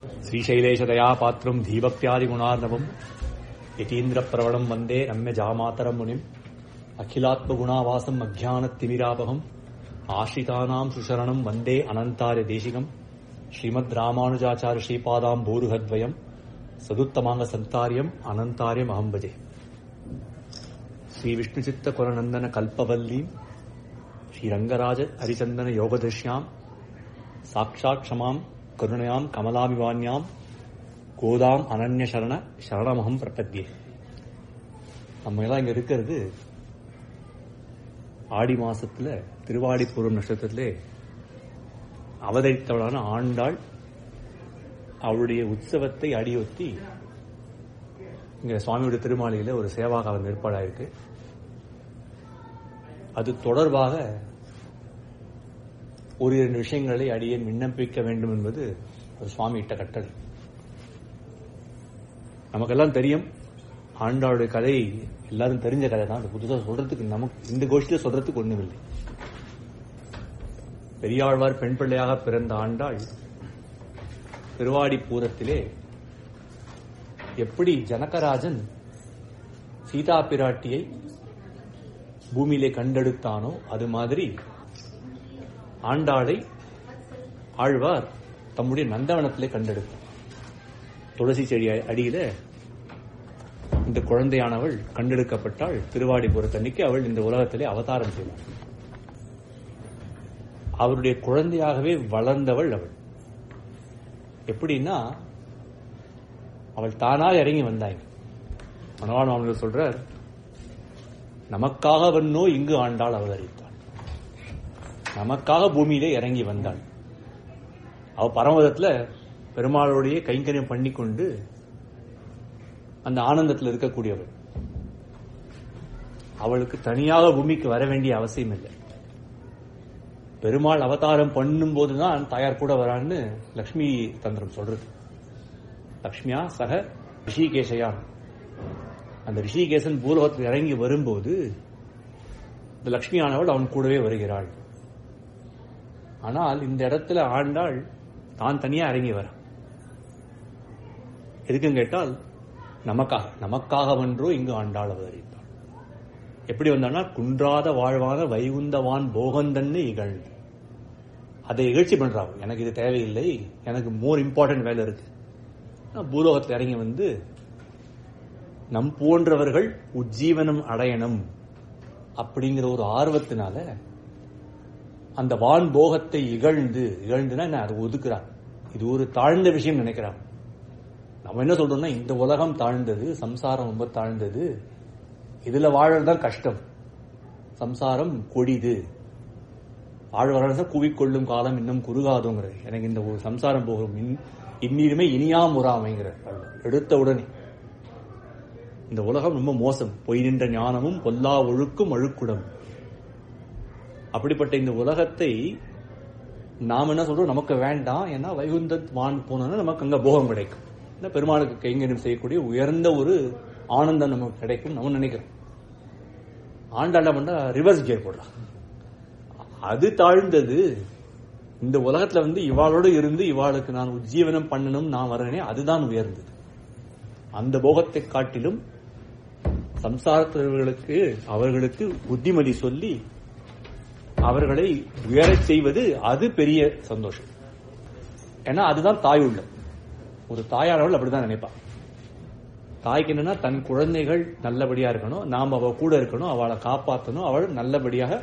श्रीशैलेशदया पात्रम् धीभक्त्यादिगुणार्णवम् यतीन्द्रप्रवणम् वन्दे रम्य जामातरम् मुनिम् अखिलात्मगुणावासम् अज्ञानतिमिरापहम् आश्रितानाम् सुशरणम् वन्दे अनन्तार्य देशिकम् श्रीमद् रामानुजाचार्य श्रीपादाम् भूरुहद्वयम् सदुत्तमाङ्गसन्तार्यम् अनन्तार्यम् अहम् भजे श्रीविष्णुचित्तकुलनन्दन कल्पवल्लीम् श्रीरङ्गराज हरिचन्दन योगदृश्याम् साक्षात् क्षमाम् करुणयाम् कमलामिवान्याम् கோதாம் அனன்ய சரணமகம் பிரபத்தியே. நம்ம எல்லாம் இங்க இருக்கிறது ஆடி மாசத்துல திருவாடிப்பூரம் நட்சத்திரத்திலே அவதரித்தவளான ஆண்டாள் அவளுடைய உற்சவத்தை அடியொத்தி இங்க சுவாமியுடைய திருமாளிகையில ஒரு சேவாகாலம் ஏற்பாடாயிருக்கு. அது தொடர்பாக ஒரு இரண்டு விஷயங்களை அடியேன் விண்ணப்பிக்க வேண்டும் என்பது ஒரு சுவாமி இட்ட கட்டளை. நமக்கெல்லாம் தெரியும், ஆண்டாளுடைய கதை எல்லாரும் தெரிஞ்ச கதை தான். அது புதுசாக சொல்றதுக்கு நமக்கு இந்த கோஷ்டியில சொல்றதுக்கு ஒண்ணுமில்லை. பெரியாழ்வார் பெண் பிள்ளையாக பிறந்த ஆண்டாள் திருவாடிப்பூரத்திலே எப்படி ஜனகராஜன் சீதா பிராட்டியை பூமியிலே கண்டெடுத்தானோ அது மாதிரி ஆண்டாளை ஆழ்வார் தம்முடைய நந்தவனத்திலே கண்டெடுத்தார். துளசி செடி அடியில இந்த குழந்தையானவள் கண்டெடுக்கப்பட்டாள். திருவாடிபுரத்தன்னைக்கு அவள் இந்த உலகத்திலே அவதாரம் செய்தாள். அவருடைய குழந்தையாகவே வளர்ந்தவள் அவள். எப்படின்னா அவள் தானா இறங்கி வந்தாங்க. மணவாளன் அவர்கள் சொல்றார், நமக்காக வந்தோ இங்கு ஆண்டாள் அவதரித்தாள். நமக்காக பூமியிலே இறங்கி வந்தாள். அவ பரமதத்துல பெருமாளுடைய கைங்கரியம் பண்ணிக்கொண்டு அந்த ஆனந்தத்தில் இருக்கக்கூடியவள். அவளுக்கு தனியாக பூமிக்கு வர வேண்டிய அவசியம் இல்லை. பெருமாள் அவதாரம் பண்ணும் போதுதான் தாயார் கூட வரான்னு லட்சுமி தந்திரம் சொல்றது. லட்சுமியா சக ரிஷிகேஷயா, அந்த ரிஷிகேசன் பூலோகத்தில் இறங்கி வரும்போது இந்த லட்சுமியானவள் அவன் கூடவே வருகிறாள். ஆனால் இந்த இடத்துல ஆண்டாள் தான் தனியா இறங்கி வர. எதுக்குன்னு கேட்டால் நமக்காக வென்றோ இங்கு ஆண்டாள் அவதரித்தாள். எப்படி வந்தான்னா, குன்றாத வாழ்வான வைகுந்தவான் போகந்தன்னு இகழ்ந்து அதை இகழ்ச்சி பண்றாங்க. எனக்கு இது தேவையில்லை, எனக்கு மோர் இம்பார்ட்டன்ட் வேலை இருக்கு. பூலோகத்தில் இறங்கி வந்து நம் போன்றவர்கள் உஜ்ஜீவனம் அடையணும் அப்படிங்கிற ஒரு ஆர்வத்தினால அந்த வான் போகத்தை இகழ்ந்துனா என்ன, அதை ஒதுக்குறான். இது ஒரு தாழ்ந்த விஷயம் நினைக்கிறான். நம்ம என்ன சொல்றோம்னா, இந்த உலகம் தாழ்ந்தது, சம்சாரம் ரொம்ப தாழ்ந்தது, இதுல வாழறதுதான் கஷ்டம், சம்சாரம் கொடிது, ஆழ்வார கூவிக்கொள்ளும் காலம் இன்னும் குறுகாதுங்கிறது. எனக்கு இந்த ஒரு சம்சாரம் போகும் இந்நீருமே இனியாம் உறாமைங்கிற எடுத்த உடனே இந்த உலகம் ரொம்ப மோசம், பொய் நின்ற ஞானமும் பொல்லா ஒழுக்கும் அழுக்குடம். அப்படிப்பட்ட இந்த உலகத்தை நாம் என்ன சொல்றோம், நமக்கு வேண்டாம். ஏன்னா வைகுந்த வான் போனோம்னா நமக்கு அங்க போகம் கிடைக்கும், பெருமாளுக்கு கைங்கரியம் செய்யக்கூடிய உயர்ந்த ஒரு ஆனந்தம் நமக்கு கிடைக்கும் நம்ம நினைக்கிறோம். ஆண்டாண்ட பண்ணா ரிவர்ஸ் கியர் போடுறான். அது தாழ்ந்தது. இந்த உலகத்துல வந்து இவாளோடு இருந்து இவாளுக்கு நான் உஜ்ஜீவனம் பண்ணணும், நான் வரேனே, அதுதான் உயர்ந்தது. அந்த போகத்தை காட்டிலும் சம்சாரத்தவர்களுக்கு அவர்களுக்கு புத்திமதி சொல்லி அவர்களை உயரச் செய்வது அது பெரிய சந்தோஷம். ஏன்னா அதுதான் தாய் உள்ள ஒரு தாயானவள் அப்படிதான் நினைப்பா. தாய்க்கு என்னன்னா, தன் குழந்தைகள் நல்லபடியா இருக்கணும், நாம் அவ கூட இருக்கணும், அவளை காப்பாற்றணும், அவள் நல்லபடியாக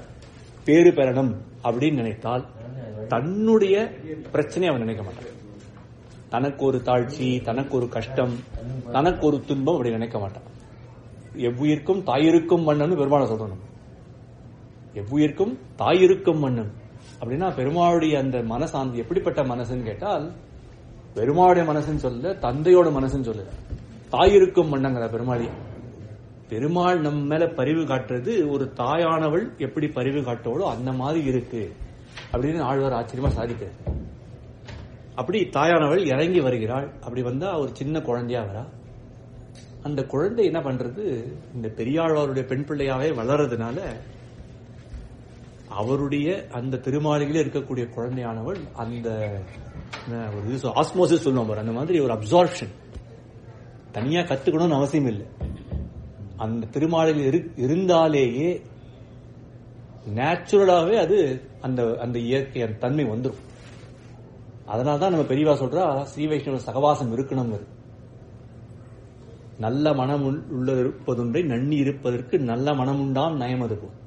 பேறு பெறணும் அப்படின்னு நினைத்தால் தன்னுடைய பிரச்சனையை அவன் நினைக்க மாட்டான். தனக்கு ஒரு தாழ்ச்சி, தனக்கு ஒரு கஷ்டம், தனக்கு ஒரு துன்பம் அப்படி நினைக்க மாட்டான். எவ்வுயிர்க்கும் தாயிருக்கும் மன்னன் பெருமாளை சொல்லணும். எவ்வுயிர்க்கும் தாயிருக்கும் மன்னன் அப்படின்னா பெருமாளுடைய அந்த மனசாந்தி எப்படிப்பட்ட மனசுன்னு கேட்டால், பெருமாளுடைய மனசுன்னு சொல்ல, தந்தையோட மனசுன்னு சொல்ல, தாயிருக்கும் மன்னங்கிற பெருமாளி. பெருமாள் நம்ம மேல பரிவு காட்டுறது ஒரு தாயானவள் எப்படி பரிவு காட்டவளோ அந்த மாதிரி இருக்கு அப்படின்னு ஆழ்வார் ஆச்சரியமா சாதிக்கிறார். அப்படி தாயானவள் இறங்கி வருகிறாள். அப்படி வந்தா ஒரு சின்ன குழந்தையா வரா. அந்த குழந்தை என்ன பண்றது, இந்த பெரியாழ்வாருடைய பெண் பிள்ளையாவே வளர்றதுனால அவருடைய அந்த திருமாளிகளே இருக்கக்கூடிய குழந்தையானவள் அந்த ஒரு ஆஸ்மோசிஸ் சொல்லுவோம் பாரு, அந்த மாதிரி ஒரு அப்சார்ப்ஷன். தனியா கத்துக்கணும்னு அவசியம் இல்லை. அந்த திருமாலையில் இருந்தாலேயே நேச்சுரலாவே அது அந்த அந்த இயற்கை அந்த தன்மை வந்துடும். அதனால்தான் நம்ம பெரியவா சொல்றா ஸ்ரீ வைஷ்ணவ சகவாசம் இருக்கணும். நல்ல மனம் இருப்பதுன்றை நன்னி இருப்பதற்கு நல்ல மனம் உண்டாம் நயமது போல்.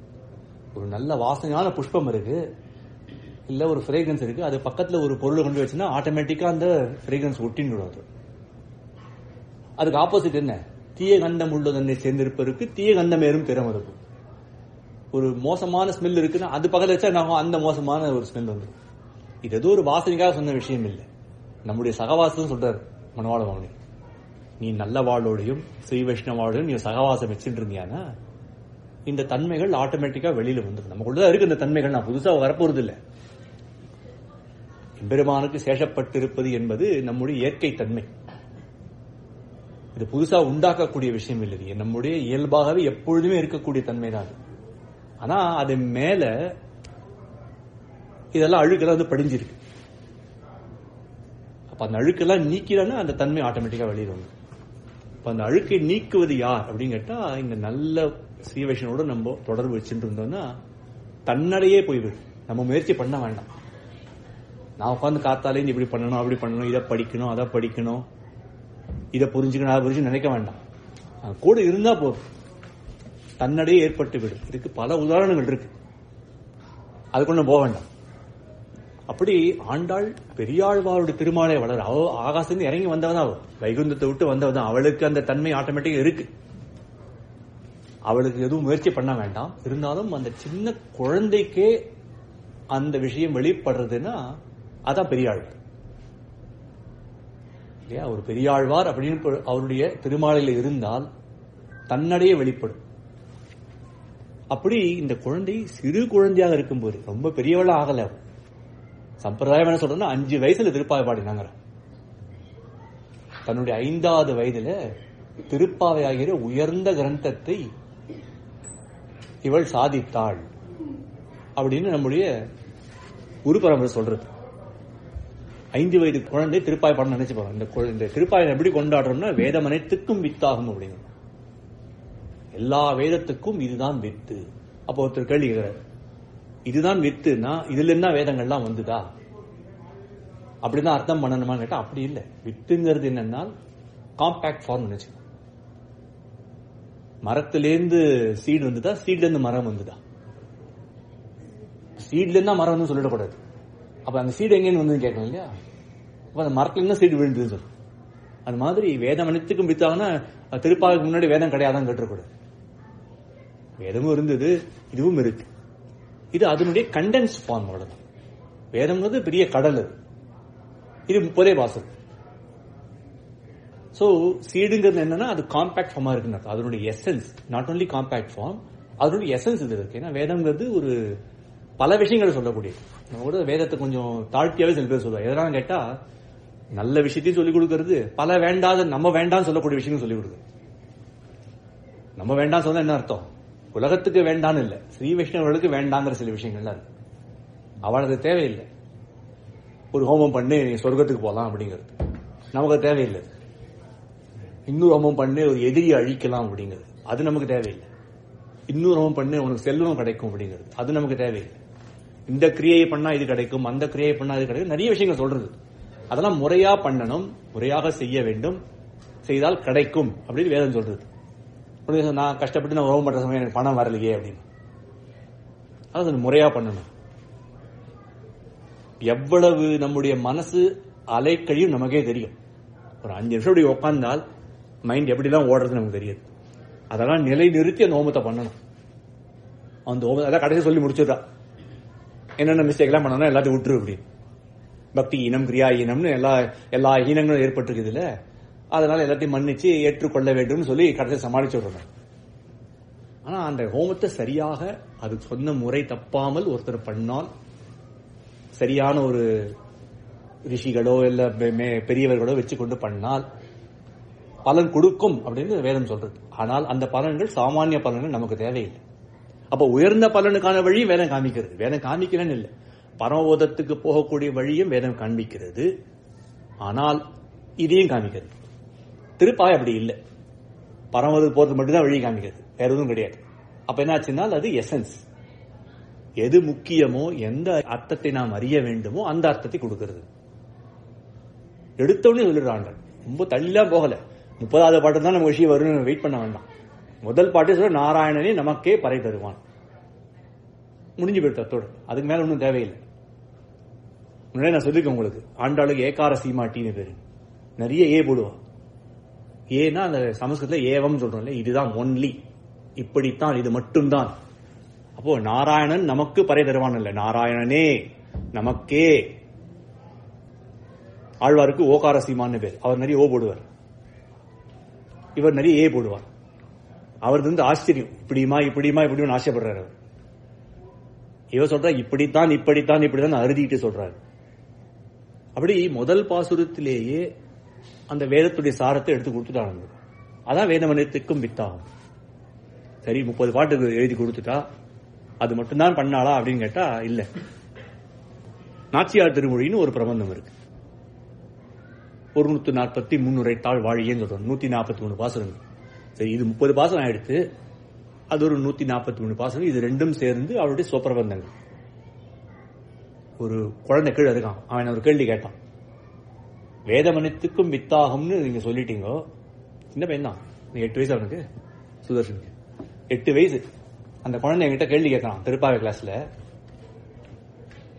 ஒரு நல்ல வாசனையான புஷ்பம் இருக்கு, இல்ல ஒரு ஃப்ரேக்ரன்ஸ் இருக்கு, அது பக்கத்துல ஒரு பொருளை கொண்டு வச்சுன்னா ஆட்டோமேட்டிக்கா அந்த ஃப்ரேக்ரன்ஸ் ஒட்டின்னு. அதுக்கு ஆப்போசிட் என்ன? தீய கந்தம் உள்ளதனை சேர்ந்திருப்பதற்கு தீய கந்தம் ஏறும் திறமது போல். ஒரு மோசமான ஸ்மெல் இருக்குன்னா அது பக்கத்துல வச்சா நாங்கள் அந்த மோசமான ஒரு ஸ்மெல் வந்து. இது ஏதோ ஒரு வாசனைக்காக சொன்ன விஷயம் இல்லை. நம்முடைய சகவாசம் சொல்றாரு மணவாள மாமனி, நீ நல்ல வாழோடையும் ஸ்ரீ வைஷ்ணவாவோடையும் நீ சகவாசம் வச்சுட்டு இருந்தியானா இந்த தன்மைகள் ஆட்டோமேட்டிக்கா வெளியில வந்துடும். நமக்குள்ளதான் இருக்கு இந்த தன்மைகள், நான் புதுசா வரப்போறது இல்லை. எம்பெருமானுக்கு சேஷப்பட்டிருப்பது என்பது நம்முடைய இயற்கை தன்மை. இது புதுசா உண்டாக்கக்கூடிய விஷயம் இல்லை, நம்முடைய இயல்பாகவே எப்பொழுதுமே இருக்கக்கூடிய தன்மை தான். ஆனா அது மேல இதெல்லாம் அழுக்கெல்லாம் வந்து படிஞ்சிருக்கு. அப்ப அந்த அழுக்கெல்லாம் நீக்கிறான்னா அந்த தன்மை ஆட்டோமேட்டிக்கா வெளியில வந்து. இப்ப அந்த அழுக்கை நீக்குவது யார் அப்படின்னு கேட்டா, இந்த நல்ல ஸ்ரீ வைஷ்ணவோட நம்ம தொடர்பு வச்சுட்டு இருந்தோம்னா தன்னடையே போய்விடும். நம்ம முயற்சி பண்ண வேண்டாம். நான் உட்காந்து காத்தாலே இப்படி பண்ணணும் அப்படி பண்ணணும், இதை படிக்கணும் அதை படிக்கணும், இதை புரிஞ்சுக்கணும் அதை புரிஞ்சு நினைக்க வேண்டாம். கூட இருந்தா போதும், தன்னடையே ஏற்பட்டு விடும். இதுக்கு பல உதாரணங்கள் இருக்கு, அதுக்குள்ள போக வேண்டாம். அப்படி ஆண்டாள் பெரியாழ்வாருடைய திருமாலை வளர ஆகாசத்துல இறங்கி வந்தவதான், வைகுந்தத்தை விட்டு வந்தவதான். அவளுக்கு அந்த தன்மை ஆட்டோமேட்டிக்கா இருக்கு, அவளுக்கு எதுவும் முயற்சி பண்ண வேண்டாம். இருந்தாலும் அந்த சின்ன குழந்தைக்கே அந்த விஷயம் வெளிப்படுறதுன்னா அதான் பெரியாழ்வார் இல்லையா? ஒரு பெரியாழ்வார் அப்படின்னு அவருடைய திருமாலையில இருந்தால் தன்னடையே வெளிப்படும். அப்படி இந்த குழந்தை சிறு குழந்தையாக இருக்கும்போது, ரொம்ப பெரியவளா ஆகல, சம்பிரதாயம் என்ன சொல்றோம்னா 5 வயசுல திருப்பாவை பாடினாங்க. தன்னுடைய 5வது வயதுல திருப்பாவை ஆகிற உயர்ந்த கிரந்தத்தை இவள் சாதித்தாள் அப்படின்னு நம்முடைய குரு பரம்பரை சொல்றது. 5 வயது குழந்தை திருப்பாவை பாடம் நினைச்சு பாருங்க. இந்த திருப்பாவை எப்படி கொண்டாடுறோம்னா வேதம் அனைத்துக்கும் வித்தாகும் அப்படிங்க. எல்லா வேதத்துக்கும் இதுதான் வித்து. அப்போ ஒருத்தர் கேள்வி கேட்கிறார், இதுதான் வித்துனா இதுல என்ன வேதங்கள்லாம் வந்துதா அப்படிதான் அர்த்தம் பண்ணணுமான்னு கேட்டா அப்படி இல்லை. வித்துங்கிறது என்னன்னா காம்பாக்ட் ஃபார்ம் நினைச்சு. மரத்திலேருந்து சீடு வந்துதா, சீட்ல இருந்து மரம் வந்துதா? சீட்ல இருந்தா மரம் வந்து சொல்லிடக்கூடாது. அப்ப அந்த சீடு எங்கேன்னு வந்து கேட்கணும் இல்லையா? அப்ப அந்த மரத்துல இருந்தா சீடு விழுந்ததுன்னு சொல்லு. அது மாதிரி வேதம் அனைத்துக்கும் வித்தாங்கன்னா திருப்பாவுக்கு முன்னாடி வேதம் கிடையாதான் கேட்டுக்கூடாது. வேதமும் இருந்தது, இதுவும் இருக்கு. இது அதனுடைய கண்டென்ஸ் ஃபார்ம். அவ்வளவுதான். வேதம்ங்கிறது பெரிய கடல், இது ஒரே வாசல். சோ சீடுங்கிறது என்னன்னா அது காம்பாக்ட் ஃபார்மா இருக்குன்னு அதனுடைய essence. Not only compact form, அதனுடைய எசன்ஸ் இது இருக்கு. ஏன்னா வேதம்ங்கிறது ஒரு பல விஷயங்களை சொல்லக்கூடியது. நம்ம கூட வேதத்தை கொஞ்சம் தாழ்த்தியாவே சில பேர் சொல்லுவாங்க. எதனால கேட்டா நல்ல விஷயத்தையும் சொல்லிக் கொடுக்கறது, பல வேண்டாத நம்ம வேண்டாம் சொல்லக்கூடிய விஷயங்களும் சொல்லிக் கொடுக்குறது. நம்ம வேண்டாம் சொன்னா என்ன அர்த்தம்? உலகத்துக்கு வேண்டான்னு இல்ல, ஸ்ரீ வைஷ்ணவர்களுக்கு வேண்டாங்கிற சில விஷயங்கள்லாம் இருக்கு. அவளுக்கு தேவையில்லை. ஒரு ஹோமம் பண்ணி சொர்க்கத்துக்கு போகலாம் அப்படிங்கிறது நமக்கு தேவையில்லை. இன்னொரு ஹோமம் பண்ணி ஒரு எதிரியை அழிக்கலாம் அப்படிங்கிறது அது நமக்கு தேவையில்லை. இன்னொரு ஹோமம் பண்ணி உனக்கு செல்வம் கிடைக்கும் அப்படிங்கிறது அது நமக்கு தேவையில்லை. இந்த கிரியை பண்ணா இது கிடைக்கும், அந்த கிரியை பண்ணா இது கிடைக்கும், நிறைய விஷயங்கள் சொல்றது. அதெல்லாம் முறையா பண்ணணும், முறையாக செய்ய வேண்டும், செய்தால் கிடைக்கும் அப்படின்னு வேதம் சொல்றது. நான் கஷ்டப்பட்டு நான் ஹோமம் பண்ற சமயம் எனக்கு பணம் வரலையே அப்படின்னு, அது முறையா பண்ணணும். எவ்வளவு நம்முடைய மனசு அலைக்கழியும் நமக்கே தெரியும். ஒரு 5 நிமிஷம் அப்படி உட்கார்ந்தால் மைண்ட் எப்படிலாம் ஓடுறது நமக்கு தெரியாது. அதெல்லாம் நிலை நிறுத்தி அந்த ஹோமத்தை பண்ணணும். அந்த ஹோமத்தை அதான் கடைசி சொல்லி முடிச்சுதா என்னென்ன மிஸ்டேக் எல்லாம் பண்ணணும் எல்லாத்தையும் விட்டுரு அப்படின்னு. பக்தி ஈனம், கிரியா ஈனம்னு எல்லா ஈனங்களும் ஏற்பட்டிருக்கு இதுல. அதனால எல்லாத்தையும் மன்னிச்சு ஏற்றுக்கொள்ள வேண்டும் சொல்லி கடைசியில் சமாளிச்சு விடுறோம். ஆனா அந்த ஹோமத்தை சரியாக அது சொன்ன முறை தப்பாமல் ஒருத்தர் பண்ணால், சரியான ஒரு ரிஷிகளோ இல்ல பெரியவர்களோ வச்சு கொண்டு பண்ணால் பலன் கொடுக்கும் அப்படின்னு வேதம் சொல்றது. ஆனால் அந்த பலன்கள் சாமானிய பலன்கள் நமக்கு தேவையில்லை. அப்ப உயர்ந்த பலனுக்கான வழி வேதம் காமிக்கிறது. வேதம் காமிக்கலன்னு இல்லை, பரமபோதத்துக்கு போகக்கூடிய வழியும் வேதம் காண்பிக்கிறது. ஆனால் இதையும் காமிக்கிறது. திருப்பாவை அப்படி இல்லை. பரமபோதத்துக்கு போறது மட்டும்தான் வழி காமிக்கிறது, வேற எதுவும் கிடையாது. அப்ப என்னாச்சுன்னா அது எசன்ஸ். எது முக்கியமோ, எந்த அர்த்தத்தை நாம் அறிய வேண்டுமோ அந்த அர்த்தத்தை கொடுக்கிறது. எடுத்தோடனே சொல்லிடுறாங்க, ரொம்ப தள்ளிலாம் போகல. 30வது பாட்டு தான் நம்ம விஷயம் வரும், வெயிட் பண்ண வேண்டாம். முதல் பாட்டு சொல்ல நாராயணனே நமக்கே பறை தருவான், முடிஞ்சு போயிட்டு அத்தோடு. அதுக்கு மேல ஒன்றும் தேவையில்லை. முன்னாடி நான் சொல்லிருக்கேன் உங்களுக்கு, ஆண்டாளுக்கு ஏகார சீமாட்டின்னு பேரு. நிறைய ஏ போடுவா. ஏன்னா அந்த சமஸ்கிருதத்துல ஏவம் சொல்றோம்ல, இதுதான் ஒன்லி, இப்படித்தான், இது மட்டும்தான். அப்போ நாராயணன் நமக்கு பறை தருவான் இல்ல, நாராயணனே நமக்கே. ஆழ்வாருக்கு ஓகார சீமான்னு பேர். அவர் நிறைய ஓ போடுவார், இவர் நிறைய ஏ போடுவார். அவருக்கு வந்து ஆச்சரியம், இப்படியுமா இப்படியுமா இப்படியும் ஆசைப்படுறாரு அவர். இவர் சொல்ற இப்படித்தான் இப்படித்தான் இப்படித்தான் அறுதிட்டு சொல்றாரு. அப்படி முதல் பாசுரத்திலேயே அந்த வேதத்துடைய சாரத்தை எடுத்து கொடுத்துட்டாங்க. அதான் வேதமனத்துக்கும் வித்தாகும். சரி, 30 பாட்டுக்கு எழுதி கொடுத்துட்டா அது மட்டும்தான் பண்ணாளா அப்படின்னு கேட்டா இல்ல. நாச்சியார் திருமொழின்னு ஒரு பிரபந்தம் இருக்கு. 143 உரைத்தாள் வாழியேன்னு சொல்றோம். 143 பாசுரங்கள். சரி, இது 30 பாசுரம் ஆயிடுத்து, அது ஒரு 143 பாசுரம். இது ரெண்டும் சேர்ந்து அவருடைய சொப்பிரபந்தங்கள். ஒரு குழந்தை கீழே இருக்கான், அவன் ஒரு கேள்வி கேட்டான். வேதமனத்துக்கும் வித்தாகும்னு நீங்க சொல்லிட்டீங்க. சின்ன பையன் தான், 8 வயசு அவனுக்கு, சுதர்ஷனுக்கு 8 வயசு. அந்த குழந்தை என்கிட்ட கேள்வி கேட்கறான் திருப்பாவை கிளாஸ்ல.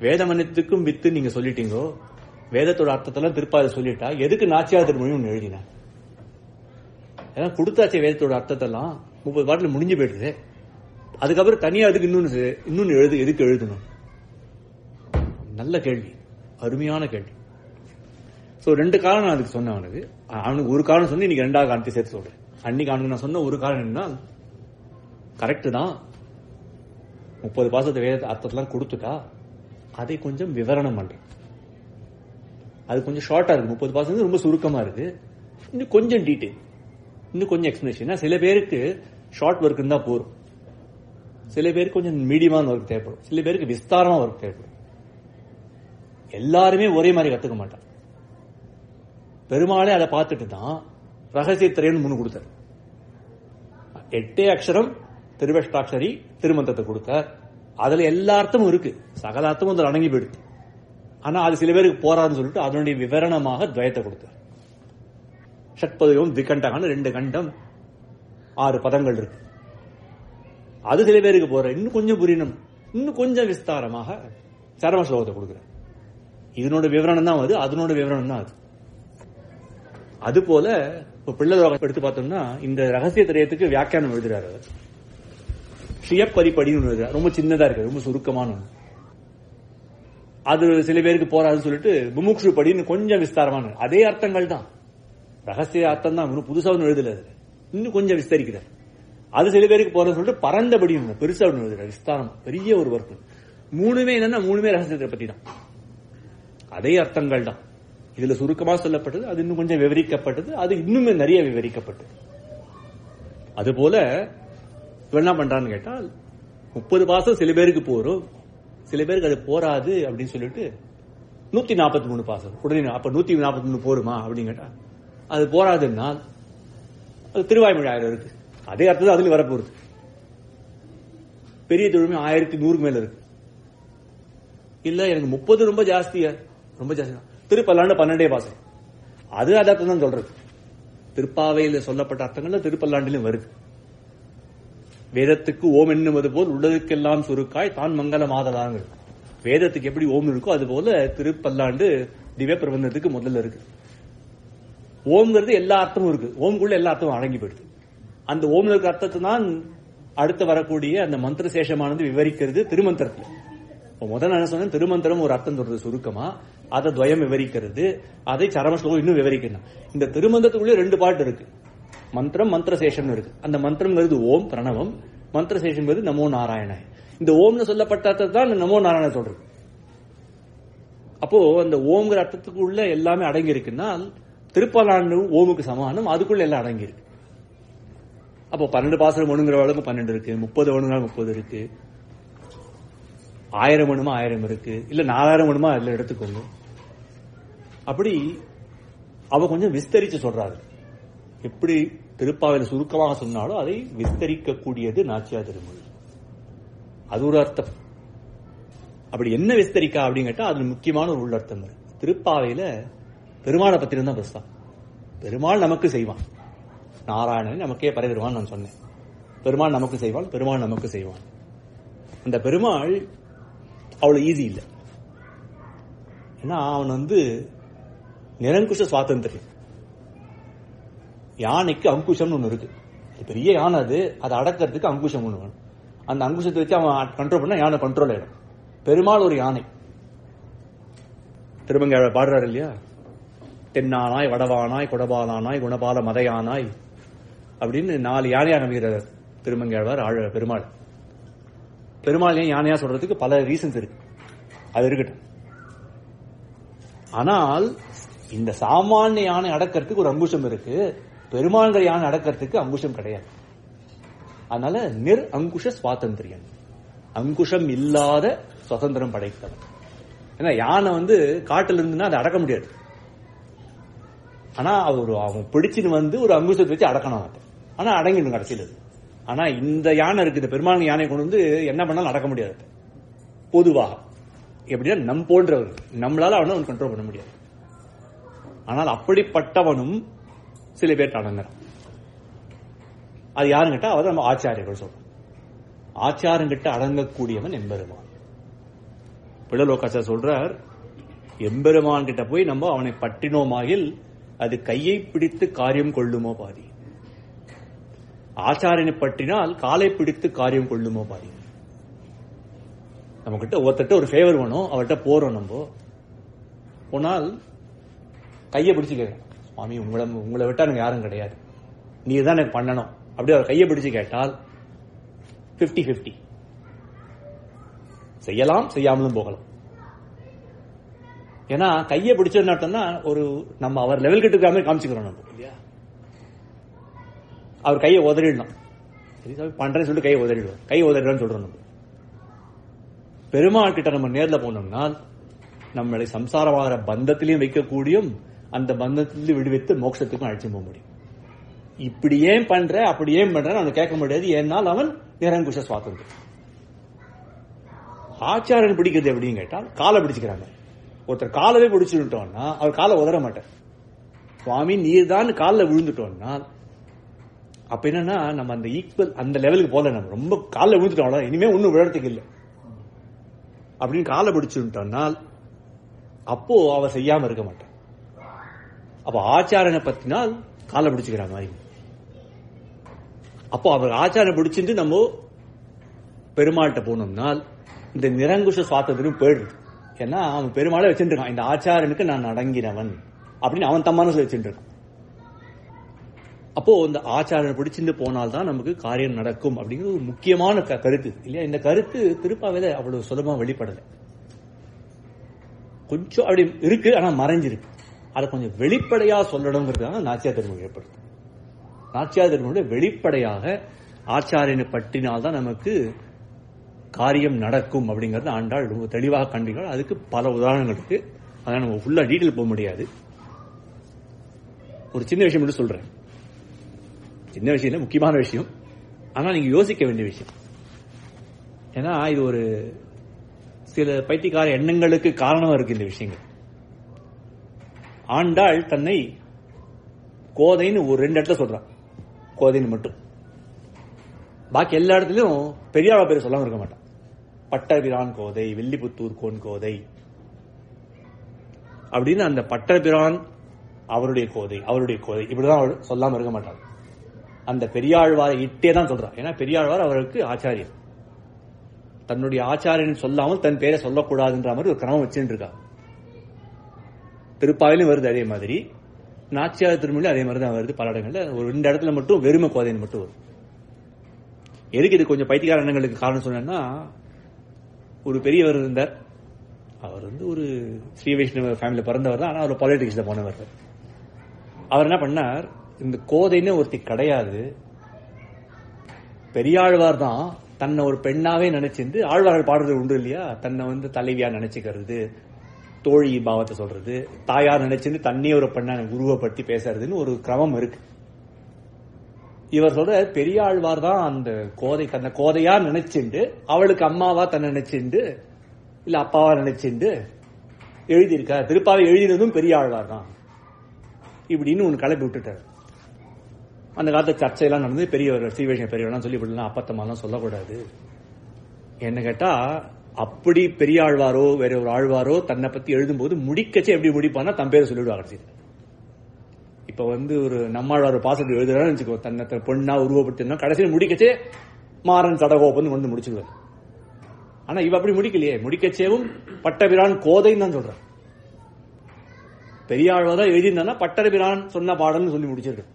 வேதமனத்துக்கும் வித்து நீங்க சொல்லிட்டீங்க, வேதத்தோட அர்த்தத்தெல்லாம் திருப்பாவை சொல்லிட்டா எதுக்கு நாச்சியார் திருமொழி ஒன்று எழுதின? ஏன்னா கொடுத்தாச்சே வேதத்தோட அர்த்தத்தெல்லாம், 30 பாட்டுல முடிஞ்சு போயிடுது. அதுக்கப்புறம் தனியா அதுக்கு இன்னொன்னு எதுக்கு எழுதணும்? நல்ல கேள்வி, அருமையான கேள்வி. சோ 2 காரணம் நான் அதுக்கு சொன்னேன். அவனுக்கு ஒரு காரணம் சொன்னேன், இன்னைக்கு 2வது காரணத்தை சேர்த்து சொல்றேன். அன்னைக்கு அவனுக்கு நான் சொன்ன ஒரு காரணம் என்ன, கரெக்ட் தான், 30 பாசத்தை வேத அர்த்தத்தெல்லாம் கொடுத்துட்டா அதை கொஞ்சம் விவரணம் பண்றேன். அது கொஞ்சம் ஷார்ட்டா இருக்கு. 30 பாசம் ரொம்ப சுருக்கமா இருக்கு. இன்னும் கொஞ்சம் டீடைல், இன்னும் கொஞ்சம் எக்ஸ்பிளேஷன். சில பேருக்கு ஷார்ட் ஒர்க் இருந்தா போரும், சில பேருக்கு கொஞ்சம் மீடியமான ஒர்க் தேவைப்படும், சில பேருக்கு விஸ்தாரமா ஒர்க் தேவைப்படும். எல்லாருமே ஒரே மாதிரி கத்துக்க மாட்டான். பெருமாளே அதை பார்த்துட்டு தான் ரகசியத்திரைன்னு 3 கொடுத்தார். 8 அக்ஷரம் திருவஷ்டாட்சரி திருமந்திரத்தை கொடுத்தார். அதுல எல்லா அர்த்தமும் இருக்கு, சகல அர்த்தமும் அதில் அடங்கி போயிடுது. ஆனா அது சில பேருக்கு போறாதுன்னு சொல்லிட்டு அதனுடைய விவரணமாக துவயத்தை கொடுத்தார். ஷட்பதுகம் திகண்டகான்னு 2 கண்டம் 6 பதங்கள் இருக்கு. அது சில பேருக்கு போற, இன்னும் கொஞ்சம் புரியணும், இன்னும் கொஞ்சம் விஸ்தாரமாக சரம ஸ்லோகத்தை கொடுக்குற. இதனோட விவரணம் தான் அது, அதனோட விவரணம் தான் அது. அது போல இப்ப பிள்ளைதோகம் எடுத்து பார்த்தோம்னா இந்த ரகசிய திரயத்துக்கு வியாக்கியானம் எழுதுறாரு. ஸ்ரீயப்பரிப்படின்னு எழுதுறாரு. ரொம்ப சின்னதா இருக்கு, ரொம்ப சுருக்கமான. அது சில பேருக்கு போறாதுன்னு சொல்லிட்டு முமுக்ஷு படின்னு கொஞ்சம் விஸ்தாரமான, அதே அர்த்தங்கள் தான், ரகசிய அர்த்தம் தான், புதுசா ஒன்று எழுதல, இன்னும் கொஞ்சம் விஸ்தரிக்கிறார். அது சில பேருக்கு போறதுன்னு சொல்லிட்டு பரந்தபடி பெருசா ஒன்று எழுதுறாரு, விஸ்தாரம், பெரிய ஒரு ஒர்க். 3மே என்னன்னா 3மே ரகசியத்தை பத்தி தான், அதே அர்த்தங்கள் தான். இதுல சுருக்கமா சொல்லப்பட்டது, அது இன்னும் கொஞ்சம் விவரிக்கப்பட்டது, அது இன்னுமே நிறைய விவரிக்கப்பட்டது. அதுபோல என்ன பண்றான்னு கேட்டால் 30 பாசம் சில பேருக்கு போறோம், சில பேருக்கு அது போராது அப்படின்னு சொல்லிட்டு 143 பாசம் உடனே. அப்ப 143 போருமா அப்படின்னு கேட்டா அது போராதுன்னா அது திருவாய்மொழி 1000 இருக்கு, அதே அர்த்தம் அதுல வரப்போகுது. பெரிய தொழுமை 1100 மேல இருக்கு. இல்ல எனக்கு 30 ரொம்ப ஜாஸ்தியா, ரொம்ப ஜாஸ்தி தான். திருப்பல்லாண்டு 12 பாசம், அது அர்த்தம் தான் சொல்றது. திருப்பாவையில் சொல்லப்பட்ட அர்த்தங்கள்ல திருப்பல்லாண்டிலும் வருது. வேதத்துக்கு ஓம் என்னுவது போல் உள்ளதுக்கெல்லாம் சுருக்காய் தான் மங்கள மாதலாங்க. வேதத்துக்கு எப்படி ஓம் இருக்கோ அது போல திருப்பல்லாண்டு திவ்ய பிரபந்தத்துக்கு முதல்ல இருக்கு. ஓம்ங்கிறது எல்லா அர்த்தமும் இருக்கு, ஓம்குள்ள எல்லா அர்த்தமும் அடங்கி போயிடுது. அந்த ஓம்ல இருக்க அர்த்தத்தை தான் அடுத்து வரக்கூடிய அந்த மந்திர சேஷமானது விவரிக்கிறது திருமந்திரத்துல. முதல்ல என்ன சொன்ன, திருமந்திரம் ஒரு அர்த்தம் சொல்றது சுருக்கமா, அதை துவயம் விவரிக்கிறது, அதை சரம ஸ்லோகம் இன்னும் விவரிக்கணும். இந்த திருமந்திரத்துக்குள்ளே 2 பாட்டு இருக்கு, மந்திரம் மந்திரசேஷம் இருக்கு. அந்த மந்திரம்ங்கிறது ஓம் பிரணவம், மந்திரசேஷம்ங்கிறது நமோ நாராயண. இந்த ஓம்னு சொல்லப்பட்ட அர்த்தத்தை தான் நமோ நாராயண சொல்றது. அப்போ அந்த ஓம்ங்கிற அர்த்தத்துக்கு உள்ள எல்லாமே அடங்கி இருக்குன்னா திருப்பலாண்டு ஓமுக்கு சமானம், அதுக்குள்ள எல்லாம் அடங்கி இருக்கு. அப்போ 12 பாசனம் ஒண்ணுங்கிற அளவுக்கு 12 இருக்கு, 30 ஒண்ணுங்கிற 30 இருக்கு. 1000 வேணுமா 1000 இருக்கு, இல்ல 4000 வேணுமா அதுல எடுத்துக்கோங்க. அப்படி அவ கொஞ்சம் விஸ்தரிச்சு சொல்றாரு. எப்படி திருப்பாவையில சுருக்கமாக சொன்னாலும் அதை விஸ்தரிக்க கூடியது நாச்சியார் திருமொழி. அது ஒரு அர்த்தம். அப்படி என்ன விஸ்தரிக்கா அப்படின்னு கேட்டா அது முக்கியமான ஒரு உள்ளர்த்தம் இருக்கு. திருப்பாவையில பெருமாளை பத்தி தான் பேசுவான். பெருமாள் நமக்கு செய்வான், நாராயணன் நமக்கே பரவிடுவான். நான் சொன்னேன் பெருமாள் நமக்கு செய்வான், பெருமாள் நமக்கு செய்வான். அந்த பெருமாள் அவ்வளவு ஈஸி இல்லை. ஏன்னா அவன் நிரங்குஷ சுவாதந்திரம். யானைக்கு அங்குஷம் ஒண்ணு இருக்கு. பெரிய யானை அதை அடக்கிறதுக்கு அங்குஷம் ஒண்ணு வேணும். அந்த அங்குஷத்தை வச்சு அவன் கண்ட்ரோல் பண்ணா யானை கண்ட்ரோல் ஆயிடும். பெருமாள் ஒரு யானை. திருமங்கையாளர் பாடுறாரு இல்லையா, தென்னானாய் வடவானாய் கொடபாலானாய் குணபால மதையானாய் அப்படின்னு 4 யானையா நம்புகிறார் திருமங்கையாளர் பெருமாள். பெருமாள் ஏன் யானையா சொல்றதுக்கு பல ரீசன்ஸ் இருக்கு, அது இருக்கட்டும். ஆனால் இந்த சாமானிய யானை அடக்கிறதுக்கு ஒரு அங்குஷம் இருக்கு, பெருமாள்கள் யானை அடக்கிறதுக்கு அங்குஷம் கிடையாது. அதனால நிர் அங்குஷ சுவாதந்திரியன், அங்குஷம் இல்லாத சுதந்திரம் படைத்தவன். ஏன்னா யானை காட்டுல இருந்துன்னா அதை அடக்க முடியாது. ஆனா அவன் பிடிச்சுன்னு ஒரு அங்குஷத்தை வச்சு அடக்கணும். ஆனா அடங்கிடும் கடைசியில். ஆனா இந்த யானை இருக்குது, பெருமாள் யானை கொண்டு என்ன பண்ணாலும் அடக்க முடியாது. பொதுவாக எப்படின்னா நம் போன்றவர், நம்மளால அவனை கண்ட்ரோல் பண்ண முடியாது. ஆனால் அப்படிப்பட்டவனும் சில பேர் அடங்குறான். அது யாரும் கேட்டா அவர் நம்ம ஆச்சாரியர்கள் சொல்றோம். ஆச்சாரங்கிட்ட அடங்கக்கூடியவன் எம்பெருமான். பிள்ளலோகாச்சார் சொல்றார், எம்பெருமான் கிட்ட போய் நம்ம அவனை பற்றினோமாகில் அது கையை பிடித்து காரியம் கொள்ளுமோ பாதி. ஆச்சாரியனை பற்றினால் காலை பிடித்து காரியம் கொள்ளுமோ பாதி. நம்ம கிட்ட ஒருத்தட்ட ஒரு ஃபேவர் வேணும், அவர்கிட்ட போறோம். நம்ம போனால் கையை பிடிச்சு கேட்கணும், சுவாமி உங்களை விட்டா எனக்கு யாரும் கிடையாது, நீ தான் எனக்கு பண்ணணும். அப்படி அவர் கையை பிடிச்சு கேட்டால் 50-50 செய்யலாம், செய்யாமலும் போகலாம். ஏன்னா கையை பிடிச்சோன்னா ஒரு நம்ம அவர் லெவல் கிட்ட இருக்காம காமிச்சுக்கிறோம் நம்ம இல்லையா. அவர் கையை உதறிடணும், பண்றேன்னு சொல்லிட்டு கையை உதறிடுவோம், கையை உதறிடுன்னு சொல்றோம். நம்ம பெருமாள் கிட்ட நம்ம நேர்ல போனோம்னா நம்மளை சம்சாரமாகிற பந்தத்திலையும் வைக்கக்கூடியும், அந்த பந்தத்திலிருந்து விடுவித்து மோட்சத்துக்கும் அழைச்சு போக முடியும். இப்படி ஏன் பண்ற அப்படி ஏன் பண்றன்னு அவனை கேட்க முடியாது. ஏன்னால் அவன் நிரங்குஷ சுவாதந்திரம். ஆச்சாரன் பிடிக்கிறது எப்படின்னு கேட்டால் காலை பிடிச்சுக்கிறாங்க. ஒருத்தர் காலவே பிடிச்சுட்டோம்னா அவர் காலை உதற மாட்டார். சுவாமி நீர் தான் காலில் விழுந்துட்டோம்னா அப்ப என்னன்னா நம்ம அந்த ஈக்குவல் அந்த லெவலுக்கு போல, நம்ம ரொம்ப காலில் விழுந்துட்டோம், இனிமே ஒன்னும் விழறதுக்கு இல்லை அப்படின்னு காலை பிடிச்சுட்டோம்னால் அப்போ அவ செய்யாம இருக்க மாட்டான். அப்ப ஆச்சாரனை பத்தினால் காலை பிடிச்சுக்கிற மாதிரி. அப்போ அவர் ஆச்சாரம் பிடிச்சிட்டு நம்ம பெருமாள்கிட்ட போனோம்னால் இந்த நிரங்குஷ சுவாதந்திரம் போயிடுது. ஏன்னா அவன் பெருமாளை வச்சுட்டு இருக்கான், இந்த ஆச்சாரனுக்கு நான் அடங்கினவன் அப்படின்னு அவன் தம்மான வச்சுட்டு இருக்கான். அப்போ இந்த ஆச்சாரனை பிடிச்சிட்டு போனால்தான் நமக்கு காரியம் நடக்கும் அப்படிங்கிறது ஒரு முக்கியமான கருத்து இல்லையா. இந்த கருத்து திருப்பாவையில அவ்வளவு சுலபமா வெளிப்படலை, கொஞ்சம் அப்படி இருக்கு, ஆனா மறைஞ்சிருக்கு. அதை கொஞ்சம் வெளிப்படையா சொல்லணுங்கிறதுக்காக நாச்சியார் திருமொழி ஏற்படுது. நாச்சியார் திருமொழி வெளிப்படையாக ஆச்சாரியனை பற்றினால்தான் நமக்கு காரியம் நடக்கும் அப்படிங்கறது ஆண்டாள் ரொம்ப தெளிவாக கண்டிப்பாள். அதுக்கு பல உதாரணங்கள் இருக்கு, அதனால நம்ம ஃபுல்லா டீட்டெயில் போக முடியாது. ஒரு சின்ன விஷயம் மட்டும் சொல்றேன். சின்ன விஷயம் இல்லை, முக்கியமான விஷயம், ஆனா நீங்க யோசிக்க வேண்டிய விஷயம். ஏன்னா இது ஒரு சில பைத்தியக்கார எண்ணங்களுக்கு காரணமா இருக்கு இந்த விஷயங்கள். ஆண்டாள் தன்னை கோதைன்னு ஒரு 2 இடத்துல சொல்றான், கோதைன்னு மட்டும். பாக்கி எல்லா இடத்துலயும் பெரியாள பேர் சொல்லாம இருக்க மாட்டான். பட்டபிரான் கோதை, வில்லிபுத்தூர் கோன் கோதை அப்படின்னு அந்த பட்டபிரான் அவருடைய கோதை இப்படிதான் சொல்லாம இருக்க மாட்டாங்க. அந்த பெரியாழ்வாரை இட்டே தான் சொல்றான். ஏன்னா பெரியாழ்வார் அவருக்கு ஆச்சாரியர். தன்னுடைய ஆச்சாரியன் சொல்லாமல் தன் பேரை சொல்லக்கூடாதுன்ற மாதிரி ஒரு கிரமம் வச்சுட்டு இருக்கா. திருப்பாவிலும் வருது அதே மாதிரி, நாச்சியார் திருமொழி அதே மாதிரி தான் வருது. பல இடங்கள்ல ஒரு 2 இடத்துல மட்டும் வெறுமை கோதைன்னு மட்டும் வரும். எதுக்கு இது கொஞ்சம் பைத்தியக்கார எண்ணங்களுக்கு காரணம் சொன்னா, ஒரு பெரியவர் இருந்தார். அவர் ஒரு ஸ்ரீ வைஷ்ணவ ஃபேமிலி பிறந்தவர் தான், ஆனா அவர் பாலிடிக்ஸ்ல போனவர். அவர் என்ன பண்ணார், இந்த கோதைன்னு ஒருத்தி கிடையாது, பெரியாழ்வார் தான் தன்னை ஒரு பெண்ணாவே நினைச்சிருந்து ஆழ்வார்கள் பாடுறது உண்டு இல்லையா, தன்னை தலைவியா நினைச்சுக்கிறது, தோழி பாவத்தை சொல்றது, தாயார் நினைச்சிருந்து தன்னே ஒரு பெண்ணா உருவப்படுத்தி பேசுறதுன்னு ஒரு கிரமம் இருக்கு. இவர் சொல்ற பெரியாழ்வார் தான் அந்த தன்னை கோதையா நினைச்சுண்டு அவளுக்கு அம்மாவா தன்னை நினைச்சுண்டு இல்ல அப்பாவா நினைச்சுண்டு எழுதியிருக்கார். திருப்பாவை எழுதினதும் பெரியாழ்வார் தான் இப்படின்னு ஒன்னு கிளப்பி விட்டுட்டார். அந்த காலத்துல சர்ச்சையெல்லாம் நடந்து பெரியவர் ஸ்ரீவைஷ்ணவ பெரியவர்லாம் சொல்லி விடலாம், அப்பத்தம்மாலாம் சொல்லக்கூடாது. என்ன கேட்டா அப்படி பெரியாழ்வாரோ வேற ஒரு ஆழ்வாரோ தன்னை பத்தி எழுதும்போது முடிக்கச்சே எப்படி முடிப்பான்னா தன் பேரை சொல்லிவிடுவாங்க. இப்ப ஒரு நம்மாழ்வார் பாசத்தை எழுதுறான்னு வச்சுக்கோ, தன்னை பொண்ணா உருவப்படுத்தினா கடைசியில் முடிக்கச்சே மாறன் சடகோப்பன் முடிச்சுடுவார். ஆனா இவ அப்படி முடிக்கலையே, முடிக்கச்சேவும் பட்டபிரான் கோதைன்னு தான் சொல்றான். பெரியாழ்வார் தான் எழுதியிருந்தா பட்டபிரான் சொன்ன பாடல்னு சொல்லி முடிச்சிருக்கு.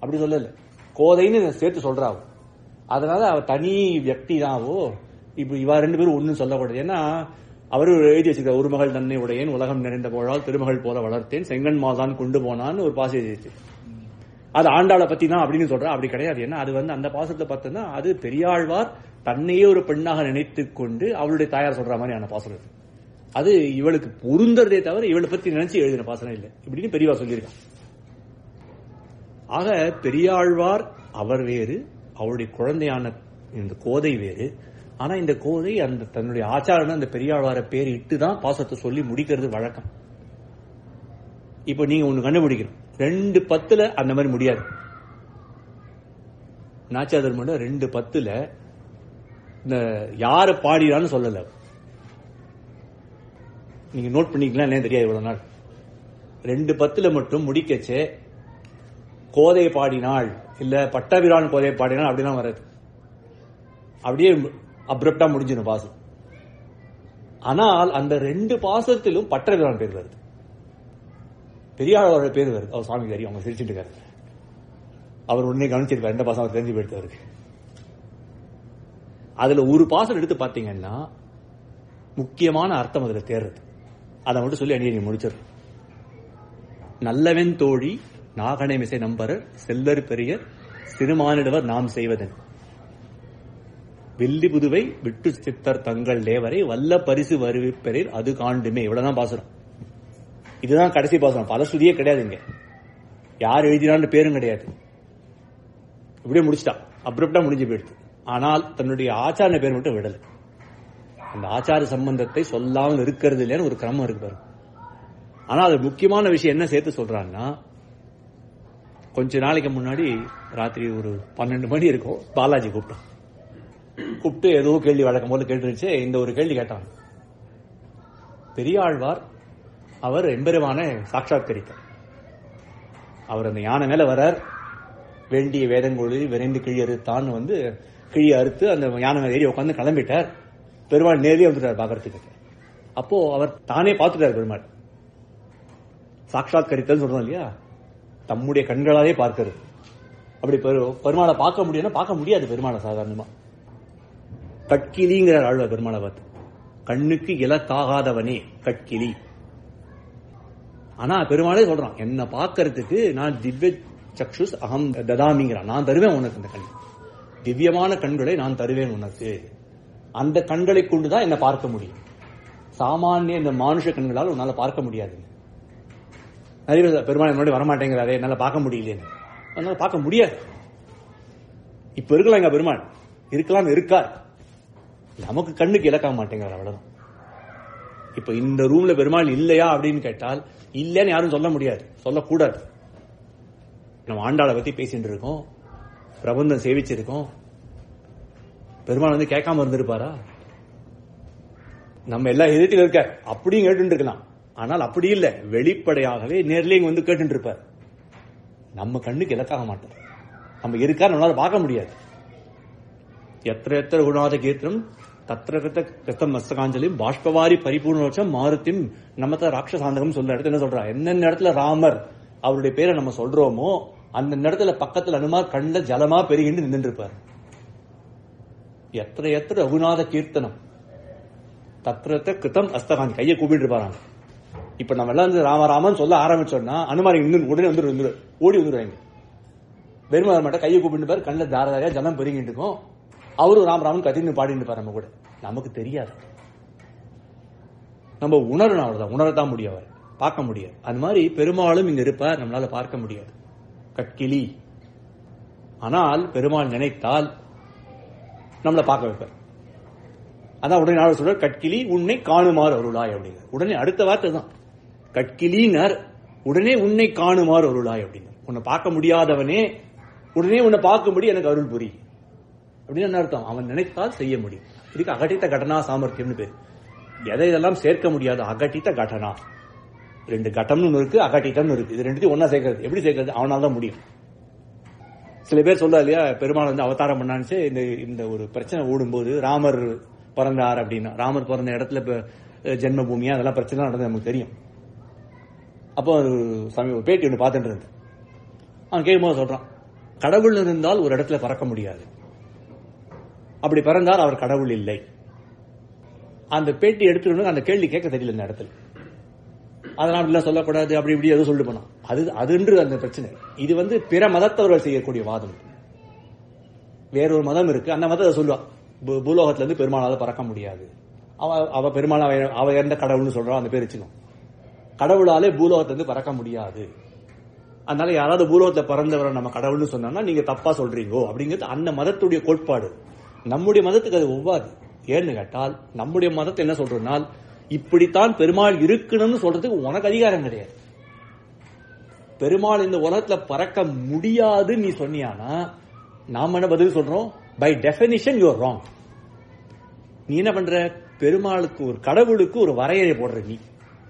அப்படி சொல்லல, கோதைன்னு சேர்த்து சொல்றாவோ. அதனால அவ தனி வியக்தி தாவோ. இப்ப இவா 2 பேரும் ஒன்னும் சொல்லக்கூடாது. ஏன்னா அவரு எழுதி வச்சிருக்க ஒரு மகள் தன்னை உடையேன் உலகம் நிறைந்த போழால் திருமகள் போல வளர்த்தேன் செங்கன் மாதான் கொண்டு போனான்னு ஒரு பாசம் எழுதிச்சு. அது ஆண்டாளை பத்தி தான் அப்படின்னு சொல்றா. அப்படி கிடையாது. ஏன்னா அது அந்த பாசத்தை பார்த்தோம்னா அது பெரியாழ்வார் தன்னையே ஒரு பெண்ணாக நினைத்துக் கொண்டு அவளுடைய தாயார் சொல்ற மாதிரியான பாசனம். அது இவளுக்கு பொருந்ததே தவிர இவளை பத்தி நினைச்சு எழுதின பாசனம் இல்லை இப்படின்னு பெரியவா சொல்லியிருக்கான். ஆக பெரியாழ்வார் அவர் வேறு, அவருடைய குழந்தையான இந்த கோதை வேறு. ஆனா இந்த கோதை தன்னுடைய ஆச்சாரம் அந்த பெரியாழ்வார பேர் இட்டுதான் பாசத்தை சொல்லி முடிக்கிறது வழக்கம். இப்ப நீங்க ஒண்ணு கண்டுபிடிக்கணும், 2:10 அந்த மாதிரி முடியாது. நாச்சியார் தர்மோட 2:10 இந்த யார பாடினான்னு சொல்லல. நீங்க நோட் பண்ணிக்கலாம் தெரியாது இவ்வளவு நாள். 2:10 மட்டும் முடிக்கச்சே கோதை பாடினாள் இல்ல பட்டபிரான் கோதை பாடினாள் அப்படிலாம் வராது. அப்படியே அப்ரப்டா முடிஞ்சிடும் பாசம். ஆனால் அந்த 2 பாசத்திலும் பட்டபிரான் பேர் வருது, பெரியாழ்வாரோட பேர் வருது. அவர் சுவாமி தெரியும், அவங்க சிரிச்சுட்டு இருக்காரு. அவர் உடனே கவனிச்சிருக்காரு எந்த பாசம் அவர் தெரிஞ்சு போயிடுத்தவருக்கு. அதுல ஒரு பாசம் எடுத்து பாத்தீங்கன்னா முக்கியமான அர்த்தம் அதுல தேர்றது. அதை மட்டும் சொல்லி அணியை முடிச்சிடும். நல்லவன் தோழி நாகனை மிசை நம்பரர் செல்லர் பெரியர் சிறுமானிடவர் நாம் செய்வதன் வெள்ளி புதுவை விட்டு சித்தர் தங்கள் தேவரை வல்ல பரிசு வருவிப்பெறில் அது காண்டுமே. இவ்வளவுதான் பாசுரம். இதுதான் கடைசி பாசுரம். பலஸ்ருதியே கிடையாது. இங்க யார் எழுதினான்னு பேரும் கிடையாது. இப்படியே முடிச்சுட்டா, அப்ரப்டா முடிஞ்சு போயிடுது. ஆனால் தன்னுடைய ஆச்சார பேர் மட்டும் விடல. அந்த ஆச்சார சம்பந்தத்தை சொல்லாமல் இருக்கிறது இல்லைன்னு ஒரு கிரமம் இருக்கு பாருங்க. ஆனா அது முக்கியமான விஷயம் என்ன சேர்த்து சொல்றான்னா, கொஞ்ச நாளைக்கு முன்னாடி ராத்திரி ஒரு 12 மணி இருக்கும், பாலாஜி கூப்பிட்டு ஏதோ கேள்வி வழக்கம் போல கேட்டுருச்சு. இந்த ஒரு கேள்வி கேட்டாங்க. பெரியாழ்வார் அவர் எம்பெருமான சாட்சாத்கரித்தார். அவர் அந்த யானை மேல வரார், வேண்டிய வேதங்கொழி விரைந்து கிழி அறுத்தான் கிழி அறுத்து அந்த யானை மேல ஏறி உட்காந்து கிளம்பிட்டார். பெருமாள் நேரிலே வந்துட்டார் பாக்கிறதுக்கு. அப்போ அவர் தானே பார்த்துட்டார். பெருமாள் சாட்சாத்கரித்தல் சொல்றோம் இல்லையா, தம்முடைய கண்களாலே பார்க்கிறது. அப்படி பெருமாளை பார்க்க முடியும்னா பார்க்க முடியாது பெருமாளை சாதாரணமா. கட்கிலிங்கிறார் ஆழ்வார் பெருமாளை பார்த்து, கண்ணுக்கு இலக்காகாதவனே கட்கிலி. ஆனா பெருமாளே சொல்றான், என்ன பார்க்கறதுக்கு நான் திவ்ய சக்ஷுஸ் அகம் ததாமிங்கிறான். நான் தருவேன் உனக்கு இந்த கண், திவ்யமான கண்களை நான் தருவேன் உனக்கு. அந்த கண்களை கொண்டுதான் என்ன பார்க்க முடியும். சாமானிய இந்த மானுஷ கண்களால் உன்னால பார்க்க முடியாது. நிறைய பெருமாள் என்னோட வரமாட்டேங்கிறாரே, என்னால பார்க்க முடியல, அதனால பார்க்க முடியாது. இப்ப இருக்கலாம் எங்க பெருமாள், இருக்கலாம் இருக்கார், நமக்கு கண்ணுக்கு இலக்காக மாட்டேங்கிறார், அவ்வளவுதான். இப்ப இந்த ரூம்ல பெருமாள் இல்லையா அப்படின்னு கேட்டால் இல்லன்னு யாரும் சொல்ல முடியாது, சொல்லக்கூடாது. நம்ம ஆண்டாளை பத்தி பேசிட்டு இருக்கோம், பிரபந்தம் சேவிச்சிருக்கோம். பெருமாள் கேட்காம இருந்திருப்பாரா? நம்ம எல்லா எதிர்த்திலும் இருக்க அப்படியும் கேட்டு இருக்கலாம். ஆனால் அப்படி இல்ல, வெளிப்படையாகவே நேர்லயும் கேட்டு இருப்பார். நம்ம கண்ணுக்கு இலக்காக மாட்டார், நம்ம இருக்காரு நம்மளால பார்க்க முடியாது. எத்திர குணாத கீர்த்தனம் தத்திர கிருத்தம் மஸ்தகாஞ்சலியும் பாஷ்பவாரி பரிபூர்ணோச்சம் மாருத்தின் நம்மத்த ராட்சசாந்தகம் சொல்ற இடத்துல என்ன சொல்றா, என்னென்ன இடத்துல ராமர் அவருடைய பேரை நம்ம சொல்றோமோ அந்த இடத்துல பக்கத்துல அனுமார் கண்ட ஜலமா பெருகிட்டு நின்று இருப்பார். எத்திர ரகுநாத கீர்த்தனம் தத்திர கிருத்தம் அஸ்தகாந்தி கையை கூப்பிட்டு இருப்பாங்க. இப்ப நம்ம எல்லாம் ராமராமன் சொல்ல ஆரம்பிச்சோம்னா அனுமாரி உடனே ஓடி வந்துருவாங்க. வெறும் மாட்ட கையை கூப்பிட்டு பாரு, கண்ணில் தாரதாரியா ஜலம் பெருகிட்டு இருக்கும். அவரும் ராம் ராமன் கத்தின்னு பாடிட்டு இருப்பார். நம்ம கூட நமக்கு தெரியாது, நம்ம உணரணும், அவ்வளவுதான். உணரத்தான் முடியும், அவர் பார்க்க முடியாது. அது மாதிரி பெருமாளும் இங்க இருப்பார், நம்மளால பார்க்க முடியாது. கட்கிளி. ஆனால் பெருமாள் நினைத்தால் நம்மளை பார்க்க வைப்பார். அதான் உடனே நாள் சொல்ற கட்கிளி உன்னை காணுமாறு அருளாய் அப்படிங்க. உடனே அடுத்த வார்த்தை தான் கட்கிளினர், உடனே உன்னை காணுமாறு அருளாய் அப்படின்னு. உன்னை பார்க்க முடியாதவனே உடனே உன்னை பார்க்கும்படி எனக்கு அருள் புரி அப்படின்னு என்ன அர்த்தம்? அவன் நினைத்தால் செய்ய முடியும். இதுக்கு அகட்டித்த கடனா சாமர்த்தியம்னு பேரு. எதை இதெல்லாம் சேர்க்க முடியாது, அகட்டித்த கடனா. 2 கட்டம்னு இருக்கு, அகட்டித்தம்னு இருக்கு. இது ரெண்டுத்தையும் ஒன்னா சேர்க்கறது எப்படி சேர்க்கறது? அவனால தான் முடியும். சில பேர் சொல்ல இல்லையா, பெருமாள் வந்து அவதாரம் பண்ணான்னு இந்த ஒரு பிரச்சனை ஓடும்போது ராமர் பிறந்தார் அப்படின்னா, ராமர் பிறந்த இடத்துல ஜென்ம பூமியா அதெல்லாம் பிரச்சனை நடந்தது நமக்கு தெரியும். அப்போ ஒரு பேட்டி ஒன்று பார்த்துட்டு இருந்தேன். அவன் கேட்கும்போது சொல்றான், கடவுள் இருந்தால் ஒரு இடத்துல பறக்க முடியாது, அப்படி பிறந்தால் அவர் கடவுள் இல்லை. அந்த பேட்டி எடுத்துட்டு அந்த கேள்வி கேட்க தெரியல இந்த இடத்துல. அதெல்லாம் அப்படிலாம் சொல்லக்கூடாது, அப்படி இப்படி எதுவும் சொல்லிட்டு போனான். அதுன்று அந்த பிரச்சனை. இது வந்து பிற மதத்தவர்கள் செய்யக்கூடிய வாதம். வேறொரு மதம் இருக்கு, அந்த மதத்தை சொல்லுவான், பூலோகத்துல இருந்து பெருமாளால பறக்க முடியாது, அவ பெருமாள் அவ இறந்த கடவுள்னு சொல்றான், அந்த பேர் வச்சுக்கணும். கடவுளாலே பூலோகத்துல இருந்து பறக்க முடியாது, அதனால யாராவது பூலோகத்தை பறந்தவரை நம்ம கடவுள்னு சொன்னா நீங்க தப்பா சொல்றீங்கோ அப்படிங்கிறது அந்த மதத்துடைய கோட்பாடு. நம்முடைய மதத்துக்கு அது ஒவ்வாது. ஏன்னு கேட்டால் நம்முடைய மதத்தை என்ன சொல்றோம்னால், இப்படித்தான் பெருமாள் இருக்கணும்னு சொல்றதுக்கு உனக்கு அதிகாரம் கிடையாது. பெருமாள் இந்த உலகத்துல பறக்க முடியாது நீ சொன்னியானா நாம என்ன பதில் சொல்றோம்? By definition you are wrong. நீ என்ன பண்ற? பெருமாளுக்கு ஒரு கடவுளுக்கு ஒரு வரையறை போடுற.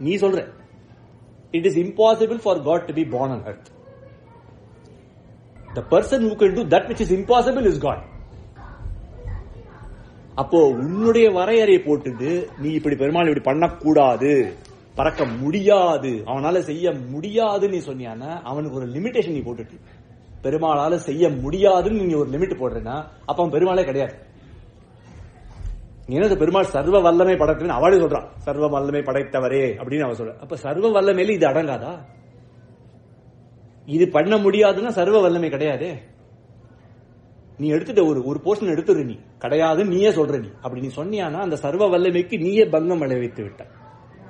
நீ சொல்ற it is impossible for God to be born on earth. The person who can do that which is impossible is God. அப்போ உன்னுடைய வரையறையை போட்டுட்டு நீ இப்படி பெருமாள் இப்படி பண்ணக்கூடாது, பறக்க முடியாது, அவனால செய்ய முடியாது நீ சொன்னியானா அவனுக்கு ஒரு லிமிடேஷன் நீ போட்டுட்டு, பெருமாளால செய்ய முடியாதுன்னு நீ ஒரு லிமிட் போடுறேன்னா அப்ப அவன் பெருமாளே கிடையாது. நீ என்ன பெருமாள் சர்வ வல்லமை படைத்தவன் அவளே சொல்றான், சர்வ வல்லமை படைத்தவரே அப்படின்னு அவன் சொல்ற. அப்ப சர்வ வல்லமையில இது அடங்காதா? இது பண்ண முடியாதுன்னா சர்வ வல்லமை கிடையாது. நீ எடுத்துட்ட ஒரு போர்ஷன் எடுத்துரு, நீ கிடையாதுன்னு நீயே சொல்ற. நீ அப்படி நீ சொன்னியானா அந்த சர்வ வல்லமைக்கு நீயே பங்கம் விளைவித்து விட்ட.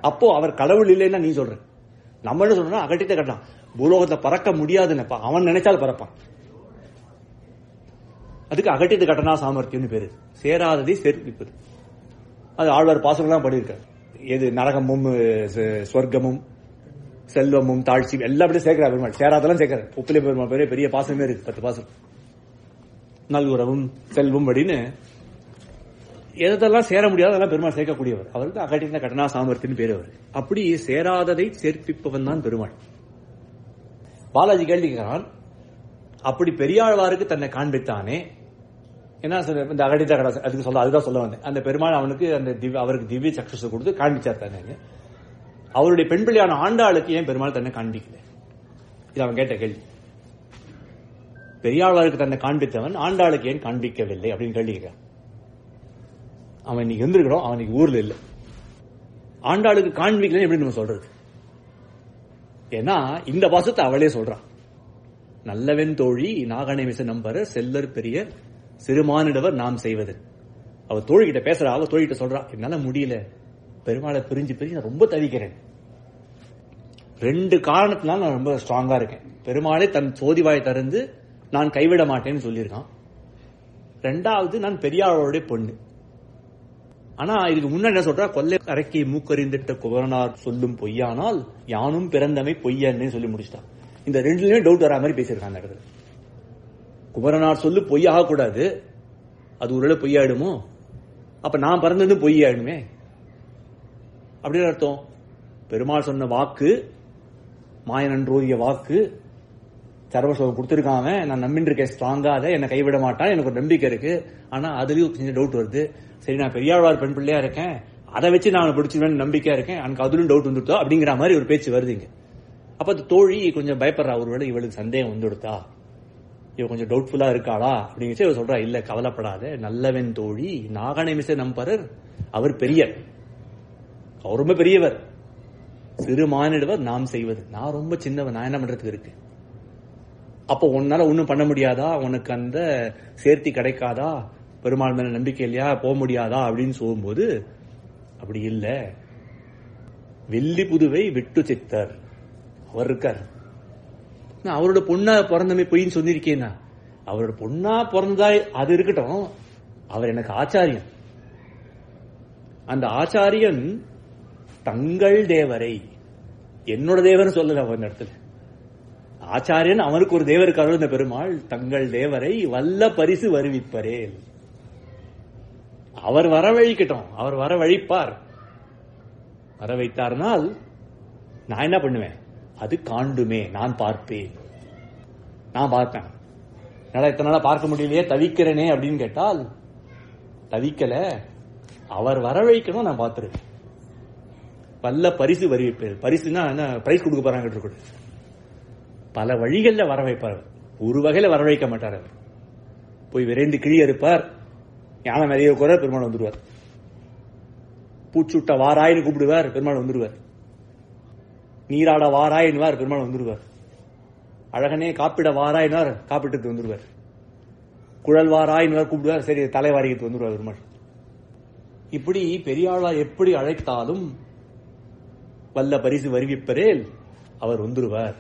அப்போ அவர் கடவுள் இல்லைன்னா நீ சொல்ற. நம்ம என்ன சொல்றோம்னா அகட்டித்த கட்டலாம், பூலோகத்தை பறக்க முடியாதுன்னப்பா, அவன் நினைச்சால் பறப்பான். அதுக்கு அகட்டித்த கட்டனா சாமர்த்தியம்னு பேரு. சேராததை சேர்ப்பிப்பது. அது ஆழ்வார் பாசனம் படியிருக்காரு. எது நரகமும் ஸ்வர்க்கமும் செல்வமும் தாழ்ச்சி எல்லாம் அப்படியே சேர்க்கிறார் பெருமாள். சேராதெல்லாம் சேர்க்கிறார். உப்பிலே பெருமாள் பேரே பெரிய பாசமே இருக்கு, 10 பாசம். நல்குறவும் செல்வம் அப்படின்னு எதெல்லாம் சேர முடியாது அதெல்லாம் பெருமாள் சேர்க்கக்கூடியவர். அவருக்கு அகட்டின கட்டனா சாமர்த்தின்னு பேர். அவர் அப்படி சேராததை சேர்ப்பிப்பவன் தான் பெருமாள். பாலாஜி கேள்வி கேட்கிறான், அப்படி பெரியாழ்வாருக்கு தன்னை காண்பித்தானே, என்ன இந்த அகட்டித்த கடை அதுக்கு சொல்ல, அதுதான் சொல்ல வந்தேன். அந்த பெருமாள் அவனுக்கு அந்த அவருக்கு திவ்ய சக்ஷுஷை கொடுத்து காண்பிச்சார் தானே. அவருடைய பெண் பிள்ளையான ஆண்டாளுக்கு ஏன் பெருமாள் தன்னை காண்பிக்கல? இது அவன் கேட்ட கேள்வி. பெரியாழ்வாருக்கு தன்னை காண்பித்தவன் ஆண்டாளுக்கு ஏன் காண்பிக்கவில்லை அப்படின்னு கேள்வி கேட்கிறான். அவன் இன்னைக்கு இருந்திருக்கிறோம், அவன் இன்னைக்கு ஊர்ல இல்ல. ஆண்டாளுக்கு காண்பிக்கல எப்படி நம்ம சொல்றது? ஏன்னா இந்த பாசத்தை அவளே சொல்றான். நல்லவன் தோழி நாகனை மிச நம்பர செல்லர் பெரிய சிறுமானிடவர் நாம் செய்வது. அவ தோழிகிட்ட பேசுறா, அவ தோழிகிட்ட சொல்றா, என்னால முடியல, பெருமாளை பிரிஞ்சு நான் ரொம்ப தவிக்கிறேன். 2 காரணத்தினால நான் ரொம்ப ஸ்ட்ராங்கா இருக்கேன். பெருமாளை தன் சோதிவாய் திறந்து நான் கைவிட மாட்டேன்னு சொல்லியிருக்கான். 2வது நான் பெரியாளோடைய பொண்ணு. ஆனா இதுக்கு முன்னாடி என்ன சொல்றா, கொல்லை அரைக்கை மூக்கறிந்திட்ட குமரனார் சொல்லும் பொய்யானால் யானும் பிறந்தமை பொய்யன்னு சொல்லி முடிச்சிட்டான். இந்த 2லயுமே டவுட் வரா மாதிரி பேசியிருக்கான் அந்த இடத்துல. குமரனார் சொல்லு பொய்யாக கூடாது, அது ஒரு பொய்யாயிடுமோ, அப்ப நான் பிறந்தது பொய்யாயிடுமே அப்படின்னு அர்த்தம். பெருமாள் சொன்ன வாக்கு மாயனன்றோதிய வாக்கு, சர்வஸ்லோகம் கொடுத்திருக்கான், நான் நம்பிட்டு இருக்கேன் ஸ்ட்ராங்கா, அதை என்னை கைவிட மாட்டான், எனக்கு ஒரு நம்பிக்கை இருக்கு. ஆனா அதுலயும் கொஞ்சம் டவுட் வருது. சரி, நான் பெரியாழ்வார் பெண் பிள்ளையா இருக்கேன், அதை வச்சு நான் பிடிச்சிருவேன் நம்பிக்கையா இருக்கேன், எனக்கு அதுலயும் டவுட் வந்துட்டா அப்படிங்கிற மாதிரி ஒரு பேச்சு வருதுங்க. அப்ப அந்த தோழி கொஞ்சம் பயப்படுறா, ஒருவேளை இவளுக்கு சந்தேகம் வந்துடுத்தா, இவ கொஞ்சம் டவுட்ஃபுல்லா இருக்காளா அப்படிங்கிற இவ சொல்றா, இல்ல கவலைப்படாத, நல்லவன் தோழி நாகனை மிச நம்பரர், அவர் பெரியர், அவர் ரொம்ப பெரியவர், சிறு மானிடவர் நாம் செய்வது, நான் ரொம்ப சின்னவன், நான் என்ன பண்றதுக்கு இருக்கு. அப்போ உன்னால ஒன்னும் பண்ண முடியாதா, உனக்கு அந்த சேர்த்தி கிடைக்காதா, பெருமாள் மேல நம்பிக்கை இல்லையா, போக முடியாதா அப்படின்னு சொல்லும்போது அப்படி இல்ல. வெள்ளி புதுவை விட்டு சித்தர் அவர் இருக்கார். அவரோட பொண்ணா பிறந்தமே பொய்ன்னு சொல்லியிருக்கேன்னா, அவரோட பொண்ணா பிறந்ததா அது இருக்கட்டும், அவர் எனக்கு ஆச்சாரியன். அந்த ஆச்சாரியன் தங்கள் தேவரை, என்னோட தேவர்னு சொல்லல அந்த இடத்துல. ஆச்சாரியன் அவருக்கு ஒரு தேவர் இருக்காரு இந்த பெருமாள். தங்கள் தேவரை வல்ல பரிசு வருவிப்பரேல், அவர் வரவழிக்கட்டும், அவர் வரவழிப்பார். வர வைத்தார்னால் நான் என்ன பண்ணுவேன், அது காண்டுமே, நான் பார்ப்பேன். நான் பார்ப்பேன். என்னால இத்தனை நாளா பார்க்க முடியலையே, தவிக்கிறேனே அப்படின்னு கேட்டால் தவிக்கல, அவர் வரவழைக்கணும், நான் பார்த்துருவேன். வல்ல பரிசு வருவிப்பேன். பரிசுனா என்ன, பிரைஸ் கொடுக்க போறாங்க. பல வழிகள்ல வர வைப்பார். ஒரு வகையில வரவழைக்க மாட்டார். அவர் போய் விரைந்து கிழிய இருப்பார், யானை நிறைய கூட பெருமாள் வந்துடுவார். பூச்சுட்ட வாராயின்னு கூப்பிடுவார், பெருமாள் வந்துடுவார். நீராட வாராயின்வார், பெருமாள் வந்துடுவார். அழகனே காப்பிட வாராயின்வார், காப்பிட்டு வந்துடுவார். குழல் வாராயின்வார் கூப்பிடுவார், சரி தலைவாரிக்கு வந்துடுவார் பெருமாள். இப்படி பெரியாழ்வார் எப்படி அழைத்தாலும் வல்ல பரிசு வருவிப்பரேல் அவர் வந்துடுவார்.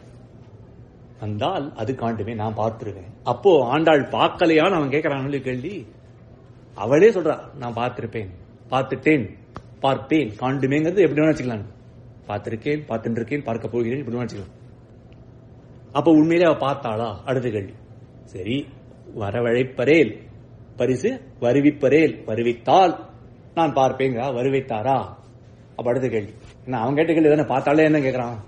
வந்தால் அது காண்டுமே, நான் பார்த்துருவேன். அப்போ ஆண்டாள் பார்க்கலையான்னு அவன் கேட்கிறான் கேள்வி. அவளே சொல்றா, நான் பார்த்திருப்பேன், பார்த்துட்டேன், பார்ப்பேன், காண்டுமேங்கிறது எப்படி வேணா வச்சுக்கலாம். பார்த்திருக்கேன், பார்த்துட்டு இருக்கேன், பார்க்க போகிறேன், இப்படி வேணா வச்சுக்கலாம். அப்ப உண்மையிலே அவ பார்த்தாளா? அடுத்த கேள்வி. சரி, வரவழைப்பரேல் பரிசு வருவிப்பரேல், வருவித்தால் நான் பார்ப்பேங்க, வருவித்தாரா? அப்ப அடுத்த கேள்வி என்ன, அவன் கேட்ட கேள்வி தானே, பார்த்தாலே என்ன கேட்கறான்.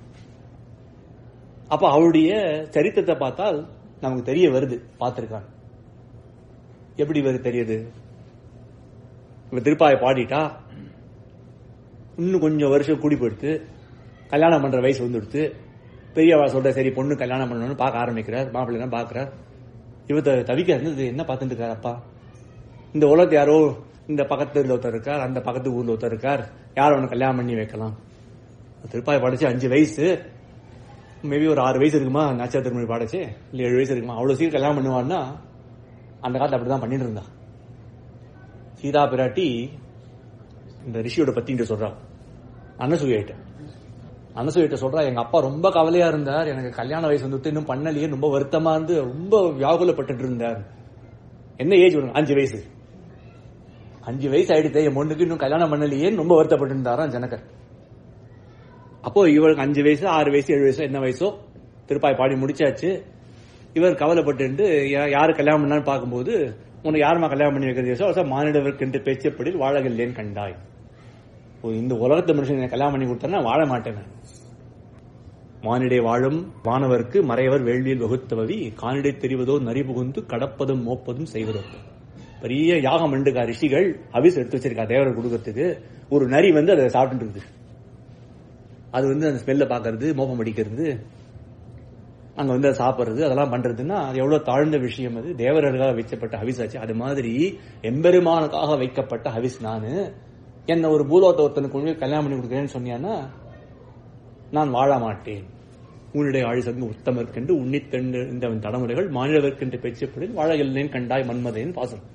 அப்ப அவளுடைய சரித்திரத்தை பார்த்தால் நமக்கு தெரிய வருது பார்த்திருக்கான். எப்படி வருது தெரியுது? இவ திருப்பாயை பாடிட்டா, இன்னும் கொஞ்சம் வருஷம் கூடி போயிடுத்து, கல்யாணம் பண்ற வயசு வந்துடுத்து. பெரியவா சொல்ற சரி பொண்ணு கல்யாணம் பண்ணணும்னு பார்க்க ஆரம்பிக்கிறார், மாப்பிள்ளை பாக்குறார். இவ தவிக்க இருந்தது, என்ன பார்த்துட்டு இருக்காரு அப்பா, இந்த உலகத்து யாரோ இந்த பக்கத்துல ஒருத்தர் இருக்கார், அந்த பக்கத்து ஊர்ல ஒருத்தர் இருக்கார், யாரும் அவனை கல்யாணம் பண்ணி வைக்கலாம். திருப்பாய் பாடிச்சு 5 வயசு, மேபி ஒரு 6 வயசு இருக்குமா நாச்சியார் திருமணி பாடச்சு, இல்ல 7 வயசு இருக்குமா, அவ்வளவு சீக்கிரம் கல்யாணம் பண்ணுவான்னா அந்த காலத்துல அப்படிதான் பண்ணிட்டு இருந்தா. சீதா பிராட்டி இந்த ரிஷியோட பத்தின்னு சொல்றா, அனசூயிட்ட சொல்றா, எங்க அப்பா ரொம்ப கவலையா இருந்தார், எனக்கு கல்யாண வயசு வந்துட்டு இன்னும் பண்ணலையே, ரொம்ப வருத்தமா இருந்து ரொம்ப வியாகுலப்பட்டு இருந்தார். என்ன ஏஜ் வரும்? 5 வயசு. 5 வயசு ஆயிடுச்சு, என் பொண்ணுக்கு இன்னும் கல்யாணம் பண்ணலையே ரொம்ப வருத்தப்பட்டு இருந்தாராம் ஜனகர். அப்போ இவருக்கு 5 வயசு, 6 வயசு, 7 வயசு, என்ன வயசோ திருப்பாய் பாடி முடிச்சாச்சு. இவர் கவலைப்பட்டு யாரு கல்யாணம் பண்ணான்னு பார்க்கும்போது, உனக்கு யாருமா கல்யாணம் பண்ணி வைக்கிறது, மானிடவருக்கு என்று பேச்சப்படி வாழவில்லைன்னு கண்டாய். இந்த உலகத்தை மனுஷன் கல்யாணம் பண்ணி கொடுத்தா வாழ மாட்டேன். மானிடை வாழும் வானவருக்கு மறையவர் வேள்வியில் வகுத்தவவி, கானிடை தெரிவதோ நரி புகுந்து கடப்பதும் மோப்பதும் செய்வதோ. பெரிய யாகம் மண்டுக்கா ரிஷிகள் அவிஸ் எடுத்து வச்சிருக்கா தேவரை கொடுக்கறதுக்கு. ஒரு நரி வந்து அதை சாப்பிட்டு இருக்குது. அது வந்து அந்த ஸ்மெல்ல பாக்குறது, மோப்பம் அடிக்கிறது, அங்க வந்து அதை சாப்பிடுறது, அதெல்லாம் பண்றதுன்னா அது எவ்வளவு தாழ்ந்த விஷயம். அது தேவர்களுக்காக வைக்கப்பட்ட ஹவிஸ் ஆச்சு. அது மாதிரி எம்பெருமானுக்காக வைக்கப்பட்ட ஹவிஸ். நானு என்ன ஒரு பூலோகத்தை ஒருத்தனுக்கு கல்யாணம் பண்ணி கொடுக்குறேன்னு சொன்னியானா நான் வாழ மாட்டேன். உன்னுடைய ஆழிசங்கு உத்தமர்கென்று உன்னித்தெண்டு இந்த தடமுறைகள் மாநிலவர்க்கென்று பேச்சப்படில் வாழ இல்லேன் கண்டாய் மன்மதேன்னு பாசனம்.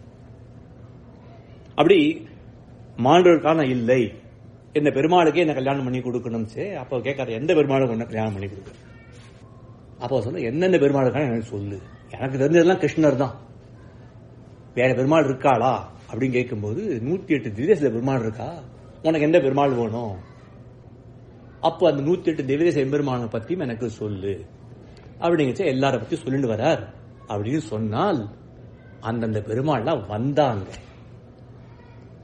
அப்படி மாண்டவருக்கான இல்லை, என்ன பெருமாளுக்கே என்ன கல்யாணம் பண்ணி கொடுக்கணும். அப்போ கேட்காரு, எந்த பெருமாளுக்கு என்ன கல்யாணம் பண்ணி கொடுக்க? அப்போ சொல்ல, எந்தெந்த பெருமாளுக்கான எனக்கு சொல்லு, எனக்கு தெரிஞ்சதெல்லாம் கிருஷ்ணர் தான், வேற பெருமாள் இருக்காளா அப்படின்னு கேட்கும்போது 108 திவ்யதேச பெருமாள் இருக்கா, உனக்கு எந்த பெருமாள் வேணும்? அப்போ அந்த 108 திவ்யதேச எம்பெருமானை பத்தியும் எனக்கு சொல்லு அப்படிங்க எல்லார பத்தி சொல்லிட்டு வரார். அப்படின்னு சொன்னால் அந்தந்த பெருமாள்லாம் வந்தாங்க.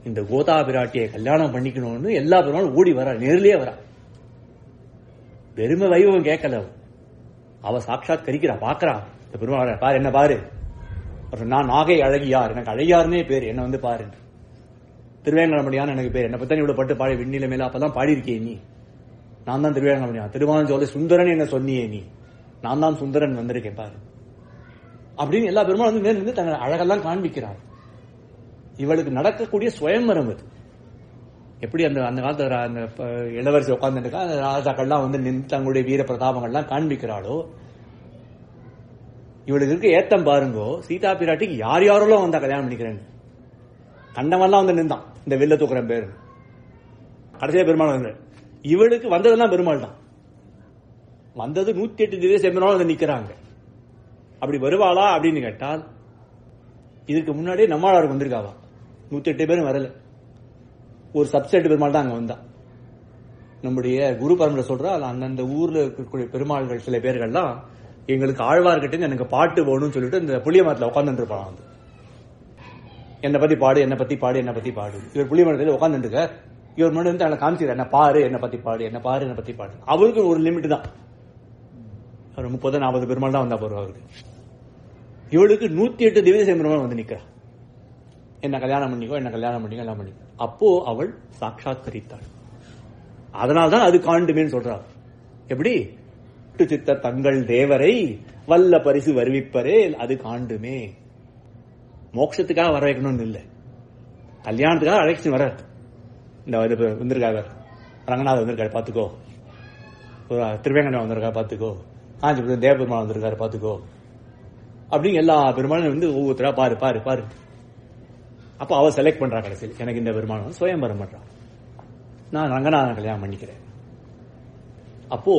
இந்த கோதா பிராட்டியை கல்யாணம் பண்ணிக்கணும்னு எல்லா பெருமாளும் ஓடி வரா, நேர்லயே வரா. பெருமை வைபவம் கேட்கல, அவ சாட்சாத் கரிக்கிறா, பாக்குறா. இந்த பெருமாள் பாரு, என்ன பாரு, நான் நாகை அழகியார், எனக்கு அழகியார்னே பேரு, என்ன வந்து பாரு. திருவேங்கடமணியான்னு எனக்கு பேர், என்ன பத்தி இவ்வளவு பட்டு பாடி விண்ணில மேல அப்பதான் பாடி இருக்கே நீ. நான் தான் திருவேங்கடமணியா, திருவாஞ்சோலை சுந்தரன் என்ன சொன்னியே நீ, நான் தான் சுந்தரன் வந்திருக்கேன் பாரு அப்படின்னு எல்லா பெருமாள் வந்து நேர்ந்து தங்க அழகெல்லாம் காண்பிக்கிறார். இவளுக்கு நடக்கக்கூடிய சுயம்பரம் அது. எப்படி அந்த அந்த காலத்துல அந்த இளவரசி உட்கார்ந்துருக்கா, அந்த ராஜாக்கள்லாம் வந்து நின்று தங்களுடைய வீர பிரதாபங்கள்லாம் காண்பிக்கிறாளோ, இவளுக்கு இருக்க ஏத்தம் பாருங்கோ. சீதா பிராட்டிக்கு யார் யாரெல்லாம் வந்தா கல்யாணம் பண்ணிக்கிறேன், கண்டவெல்லாம் வந்து நின்றான், இந்த வெளில தூக்குறேன் பேரு. கடைசியா பெருமாள் வந்து இவளுக்கு வந்ததெல்லாம் பெருமாள் தான். வந்தது 108 திவ்ய சேம்பெருமாள் வந்து நிக்கிறாங்க. அப்படி வருவாளா அப்படின்னு கேட்டால், இதுக்கு முன்னாடியே நம்மாழ்வாருக்கு வந்திருக்காவா? 108 பேரும் வரல. ஒரு சப்செட் பெருமாள் தான் அங்க வந்தா. நம்முடைய குரு பரம்பரை சொல்றா, அந்தந்த ஊர்ல இருக்கக்கூடிய பெருமாள்கள் சில பேர்கள்லாம் எங்களுக்கு ஆழ்வார்கிட்ட எனக்கு பாட்டு வேணும்னு சொல்லிட்டு இந்த புளிய மரத்துல உட்கார்ந்து இருப்பான். வந்து என்னை பத்தி பாடு, என்னை பத்தி பாடு, என்னை பத்தி பாடு. இவர் புளிய மரத்துல உட்கார்ந்து இருக்க, இவர் முன்னாடி வந்து அவனை காமிச்சிரு, என்ன பாரு, என்னை பத்தி பாடு, என்ன பாரு, என்னை பத்தி பாடு. அவருக்கு ஒரு லிமிட் தான். அவர் 30-40 பெருமாள் தான் வந்தா போறோம் அவருக்கு. இவளுக்கு 108 திவ்ய சேம்பெருமாள் வந்து நிக்கிறா. என்ன கல்யாணம் பண்ணிக்கோ, என்ன கல்யாணம் பண்ணிக்கோ, எல்லாம் பண்ணிக்கோ. அப்போ அவள் சாட்சாத்கரித்தாள். அதனால்தான் அது காண்டுமேன்னு சொல்றாள். எப்படி? சித்த தங்கள் தேவரை வல்ல பரிசு வருவிப்பரே அது காண்டுமே. மோட்சத்துக்காக வர வைக்கணும்னு இல்லை, கல்யாணத்துக்காக அழைச்சி வர. இந்த வந்திருக்காங்க, ரங்கநாதர் வந்திருக்காரு பாத்துக்கோ, திருவேங்கடம் வந்திருக்காரு பாத்துக்கோ, காஞ்சிபுரம் தேவபெருமாள் வந்திருக்காரு பாத்துக்கோ, அப்படின்னு எல்லா பெருமாளும் வந்து ஒவ்வொருத்தரா பாரு பாரு பாரு. அப்ப அவ செலக்ட் பண்றா. கடைசியில் எனக்கு இந்த பெருமாள் சுயம்பரம் பண்றா, நான் ரங்கநாதன் கல்யாணம் பண்ணிக்கிறேன். அப்போ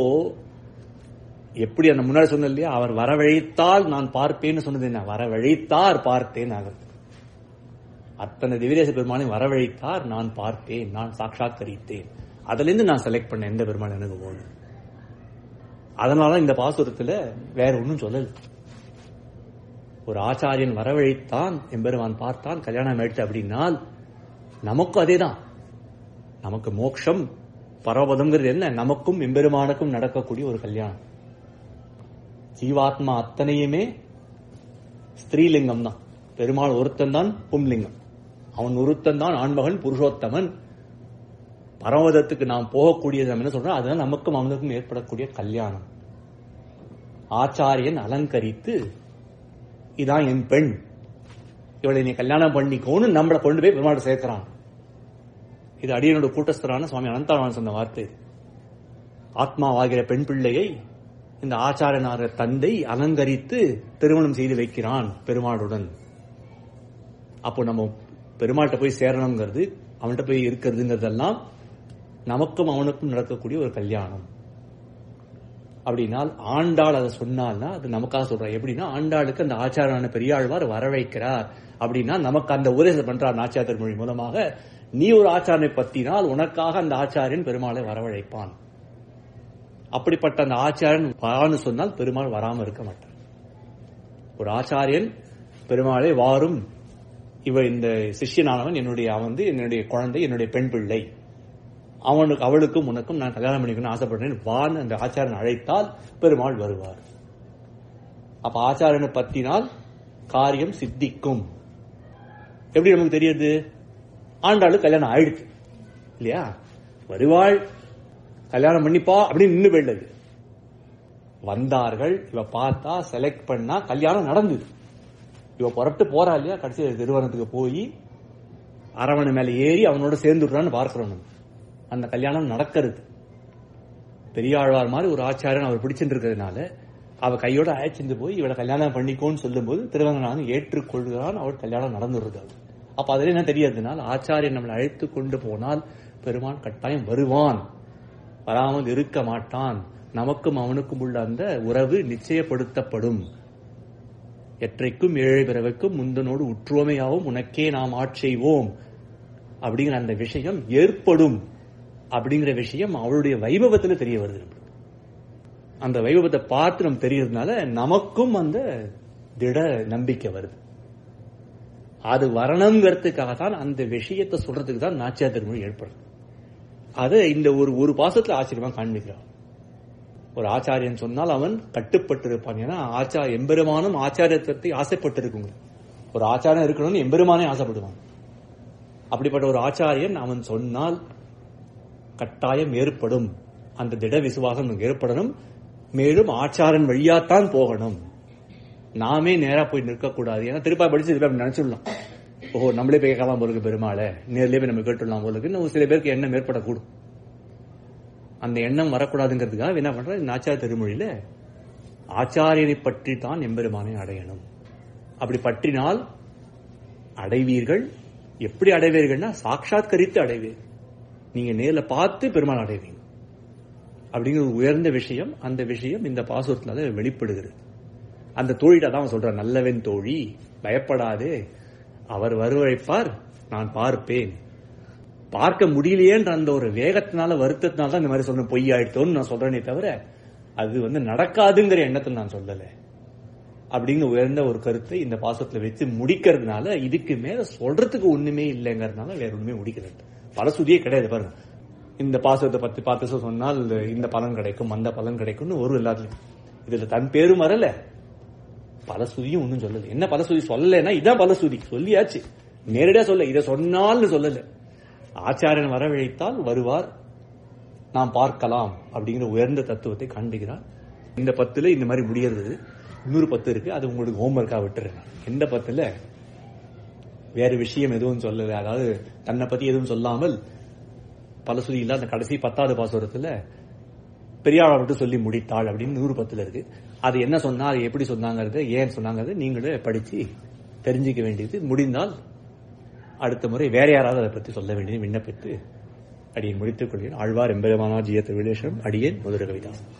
எப்படி அந்த முன்னாடி சொன்ன இல்லையா, அவர் வரவழைத்தால் நான் பார்ப்பேன்னு சொன்னது என்ன? வரவழைத்தார் பார்த்தேன் ஆகிறது. அத்தனை திவ்யதேச பெருமானையும் வரவழைத்தார், நான் பார்த்தேன், நான் சாட்சாத்கரித்தேன். அதுல இருந்து நான் செலக்ட் பண்ண எந்த பெருமாள் எனக்கு போகணும். அதனால இந்த பாசுரத்துல வேற ஒன்னும் சொல்லல. ஒரு ஆச்சாரியன் வரவழைத்தான், எம்பெருமான் பார்த்தான், கல்யாணம் ஆயிடுச்சு அப்படின்னால் நமக்கும் அதேதான். நமக்கு மோட்சம் பரவதம்ங்கிறது என்ன? நமக்கும் எம்பெருமானுக்கும் நடக்கக்கூடிய ஒரு கல்யாணம். ஜீவாத்மா அத்தனையுமே ஸ்திரீலிங்கம் தான். பெருமாள் ஒருத்தன் தான் பும்லிங்கம். அவன் ஒருத்தன் தான் ஆண்மகன் புருஷோத்தமன். பரமதத்துக்கு நாம் போகக்கூடியது என்ன சொல்றோம்? அதுதான் நமக்கும் அவனுக்கும் ஏற்படக்கூடிய கல்யாணம். ஆச்சாரியன் அலங்கரித்து, இதான் என் பெண், இவளை நீ கல்யாணம் பண்ணிக்கோன்னு நம்மளை கொண்டு போய் பெருமாள் சேர்க்கிறான். இது அடியனோட கூட்டஸ்தரான சுவாமி அனந்தாழ்வான் சொன்ன வார்த்தை. ஆத்மாவாகிற பெண் பிள்ளையை இந்த ஆச்சாரனார தந்தை அலங்கரித்து திருமணம் செய்து வைக்கிறான் பெருமாளுடன். அப்போ நம்ம பெருமாள்கிட்ட போய் சேரணுங்கிறது, அவன்கிட்ட போய் இருக்கிறதுங்கிறதெல்லாம் நமக்கும் அவனுக்கும் நடக்கக்கூடிய ஒரு கல்யாணம். அப்படின்னா ஆண்டாள் அதை சொன்னால்னா அது நமக்காக சொல்றா. எப்படின்னா, ஆண்டாளுக்கு அந்த ஆச்சாரான பெரியாழ்வார் வரவைக்கிறார் அப்படின்னா நமக்கு அந்த உபதேசம் பண்றார் நாச்சியார் திருமொழி மூலமாக. நீ ஒரு ஆச்சாரனை பத்தினால் உனக்காக அந்த ஆச்சாரியன் பெருமாளை வரவழைப்பான். அப்படிப்பட்ட அந்த ஆச்சாரியன் வான்னு சொன்னால் பெருமாள் வராம இருக்க மாட்டார். ஒரு ஆச்சாரியன் பெருமாளை வாரும், இவ இந்த சிஷ்யனானவன் என்னுடைய குழந்தை, என்னுடைய பெண் பிள்ளை, அவளுக்கும் உனக்கும் நான் கல்யாணம் பண்ணிக்கணும்னு ஆசைப்படுறேன் வான்னு அந்த ஆச்சாரன் அழைத்தால் பெருமாள் வருவார். அப்ப ஆச்சாரனை பத்தினால் காரியம் சித்திக்கும். எப்படி நமக்கு தெரியுது? ஆண்டாளு கல்யாணம் ஆயிடுச்சு இல்லையா? வருவாள், கல்யாணம் பண்ணிப்பா அப்படின்னு நின்று போயிடுது. வந்தார்கள், இவ பார்த்தா, செலக்ட் பண்ணா, கல்யாணம் நடந்தது. இவ புறப்பட்டு போறா இல்லையா? கடைசி திருவனத்துக்கு போய் அரவணை மேல ஏறி அவனோட சேர்ந்துடுறான்னு பார்க்கிறோம். அந்த கல்யாணம் நடக்கிறது. பெரியாழ்வார் மாதிரி ஒரு ஆச்சாரியன் அவர் பிடிச்சிட்டு இருக்கிறதுனால அவ கையோட அழைச்சிட்டு போய் இவளை கல்யாணம் பண்ணிக்கோன்னு சொல்லும் போது திருவங்கநாதன் ஏற்றுக்கொள்கிறான். அவள் கல்யாணம் நடந்துடுறது. அப்ப அதுல என்ன தெரியாதுனால், ஆச்சாரியன் நம்மளை அழைத்து கொண்டு போனால் பெருமான் கட்டாயம் வருவான், வராமல் இருக்க மாட்டான். நமக்கும் அவனுக்கும் உள்ள அந்த உறவு நிச்சயப்படுத்தப்படும். எற்றைக்கும் ஏழை பிறவைக்கும் முந்தனோடு உற்றுவமையாவும் உனக்கே நாம் ஆட்செய்வோம் அப்படிங்கிற அந்த விஷயம் ஏற்படும். அப்படிங்கிற விஷயம் அவளுடைய வைபவத்தில் தெரிய வருது. அந்த வைபவத்தை பார்த்து நம்ம தெரியறதுனால நமக்கும் அந்த திட நம்பிக்கை வருது. அது வரணுங்கிறதுக்காகத்தான் அந்த விஷயத்தை சொல்றதுக்கு தான் நாச்சியார் திருமொழி ஏற்படுது. அது இந்த ஒரு பாசத்துல ஆச்சரியமா காண்பிக்கிறான். ஒரு ஆச்சாரியன் சொன்னால் அவன் கட்டுப்பட்டு இருப்பான். ஏன்னா எம்பெருமானும் ஆச்சாரியத்தை ஆசைப்பட்டு இருக்குங்க. ஒரு ஆச்சாரம் இருக்கணும்னு எம்பெருமானே ஆசைப்படுவான். அப்படிப்பட்ட ஒரு ஆச்சாரியன் அவன் சொன்னால் கட்டாயம் ஏற்படும். அந்த திட விசுவாசம் ஏற்படணும். மேலும் ஆச்சாரன் வழியாத்தான் போகணும். நாமே நேரா போய் நிற்கக்கூடாது. ஏன்னா திருப்பா படிச்சு நினைச்சிடலாம், ஓஹோ நம்மளே போய் கேட்கலாம் போலுக்கு பெருமாளை, நேர்லயே போய் நம்ம கேட்டுடலாம் போலுக்கு சில பேருக்கு எண்ணம் ஏற்படக்கூடும். அந்த எண்ணம் வரக்கூடாதுங்கிறதுக்காக என்ன பண்ற, நாச்சியார் திருமொழியில ஆச்சாரியனை பற்றி தான் எம்பெருமானை அடையணும். அப்படி பற்றினால் அடைவீர்கள், எப்படி அடைவீர்கள்னா சாட்சாத்கரித்து அடைவீர்கள். நீங்க நேர்ல பார்த்து பெருமாள் அடைவீங்க அப்படிங்கிற உயர்ந்த விஷயம். அந்த விஷயம் இந்த பாசுரத்தினால வெளிப்படுகிறது. அந்த தோழிட்ட தான் சொல்றார், நல்லவன் தோழி பயப்படாதே, அவர் வரவழைப்பார், நான் பார்ப்பேன். பார்க்க முடியலையேன்ற அந்த ஒரு வேகத்தினால வருத்தத்தினால தான் இந்த மாதிரி சொல்றேன், பொய் ஆயிட்டோன்னு நான் சொல்றேனே தவிர அது நடக்காதுங்கிற எண்ணத்தில் நான் சொல்லல. அப்படிங்கிற உயர்ந்த ஒரு கருத்தை இந்த பாசத்துல வச்சு முடிக்கிறதுனால இதுக்கு மேல சொல்றதுக்கு ஒண்ணுமே இல்லைங்கிறதுனால வேற ஒண்ணுமே முடிக்கிறது. பலசுதியே கிடையாது. பாருங்க, இந்த பாசத்தை பத்தி பார்த்து சொன்னால் இந்த பலன் கிடைக்கும், அந்த பலன் கிடைக்கும்னு ஒரு எல்லாத்துலயும் இதுல தன் பேரும் வரல, பலசுதியும் ஒன்னும் சொல்லல. என்ன பலசுதி சொல்லலைன்னா இதான் பலசுதி சொல்லியாச்சு, நேரடியா சொல்ல, இதை சொன்னால்னு சொல்லல. ஆச்சாரியன் வரவழைத்தால் வருவார், நாம் பார்க்கலாம் அப்படிங்கிற உயர்ந்த தத்துவத்தை காண்பிக்கிறார். இந்த 10 இந்த மாதிரி முடிகிறது. இன்னொரு 10 இருக்கு, அது உங்களுக்கு ஹோம்ஒர்க்கா விட்டுறேன். இந்த 10 வேற விஷயம் எதுவும் சொல்லல, அதாவது தன்னை பத்தி எதுவும் சொல்லாமல் பலசுதி இல்ல. அந்த கடைசி 10வது பாசுரத்துல பெரியாளை விட்டு சொல்லி முடித்தாள் அப்படின்னு 110 இருக்கு. அது என்ன சொன்னா, அது எப்படி சொன்னாங்கிறது, ஏன் சொன்னாங்கிறது நீங்களே படிச்சு தெரிஞ்சுக்க வேண்டியது. முடிந்தால் அடுத்த முறை வேற யாராவது அதை பத்தி சொல்ல வேண்டியது விண்ணப்பித்து அடியேன் முடித்துக் கொள்கிறேன். ஆழ்வார் எம்பெருமானார் ஜீய திருவிலேஷம். அடியேன் முதல் கவிதாசன்.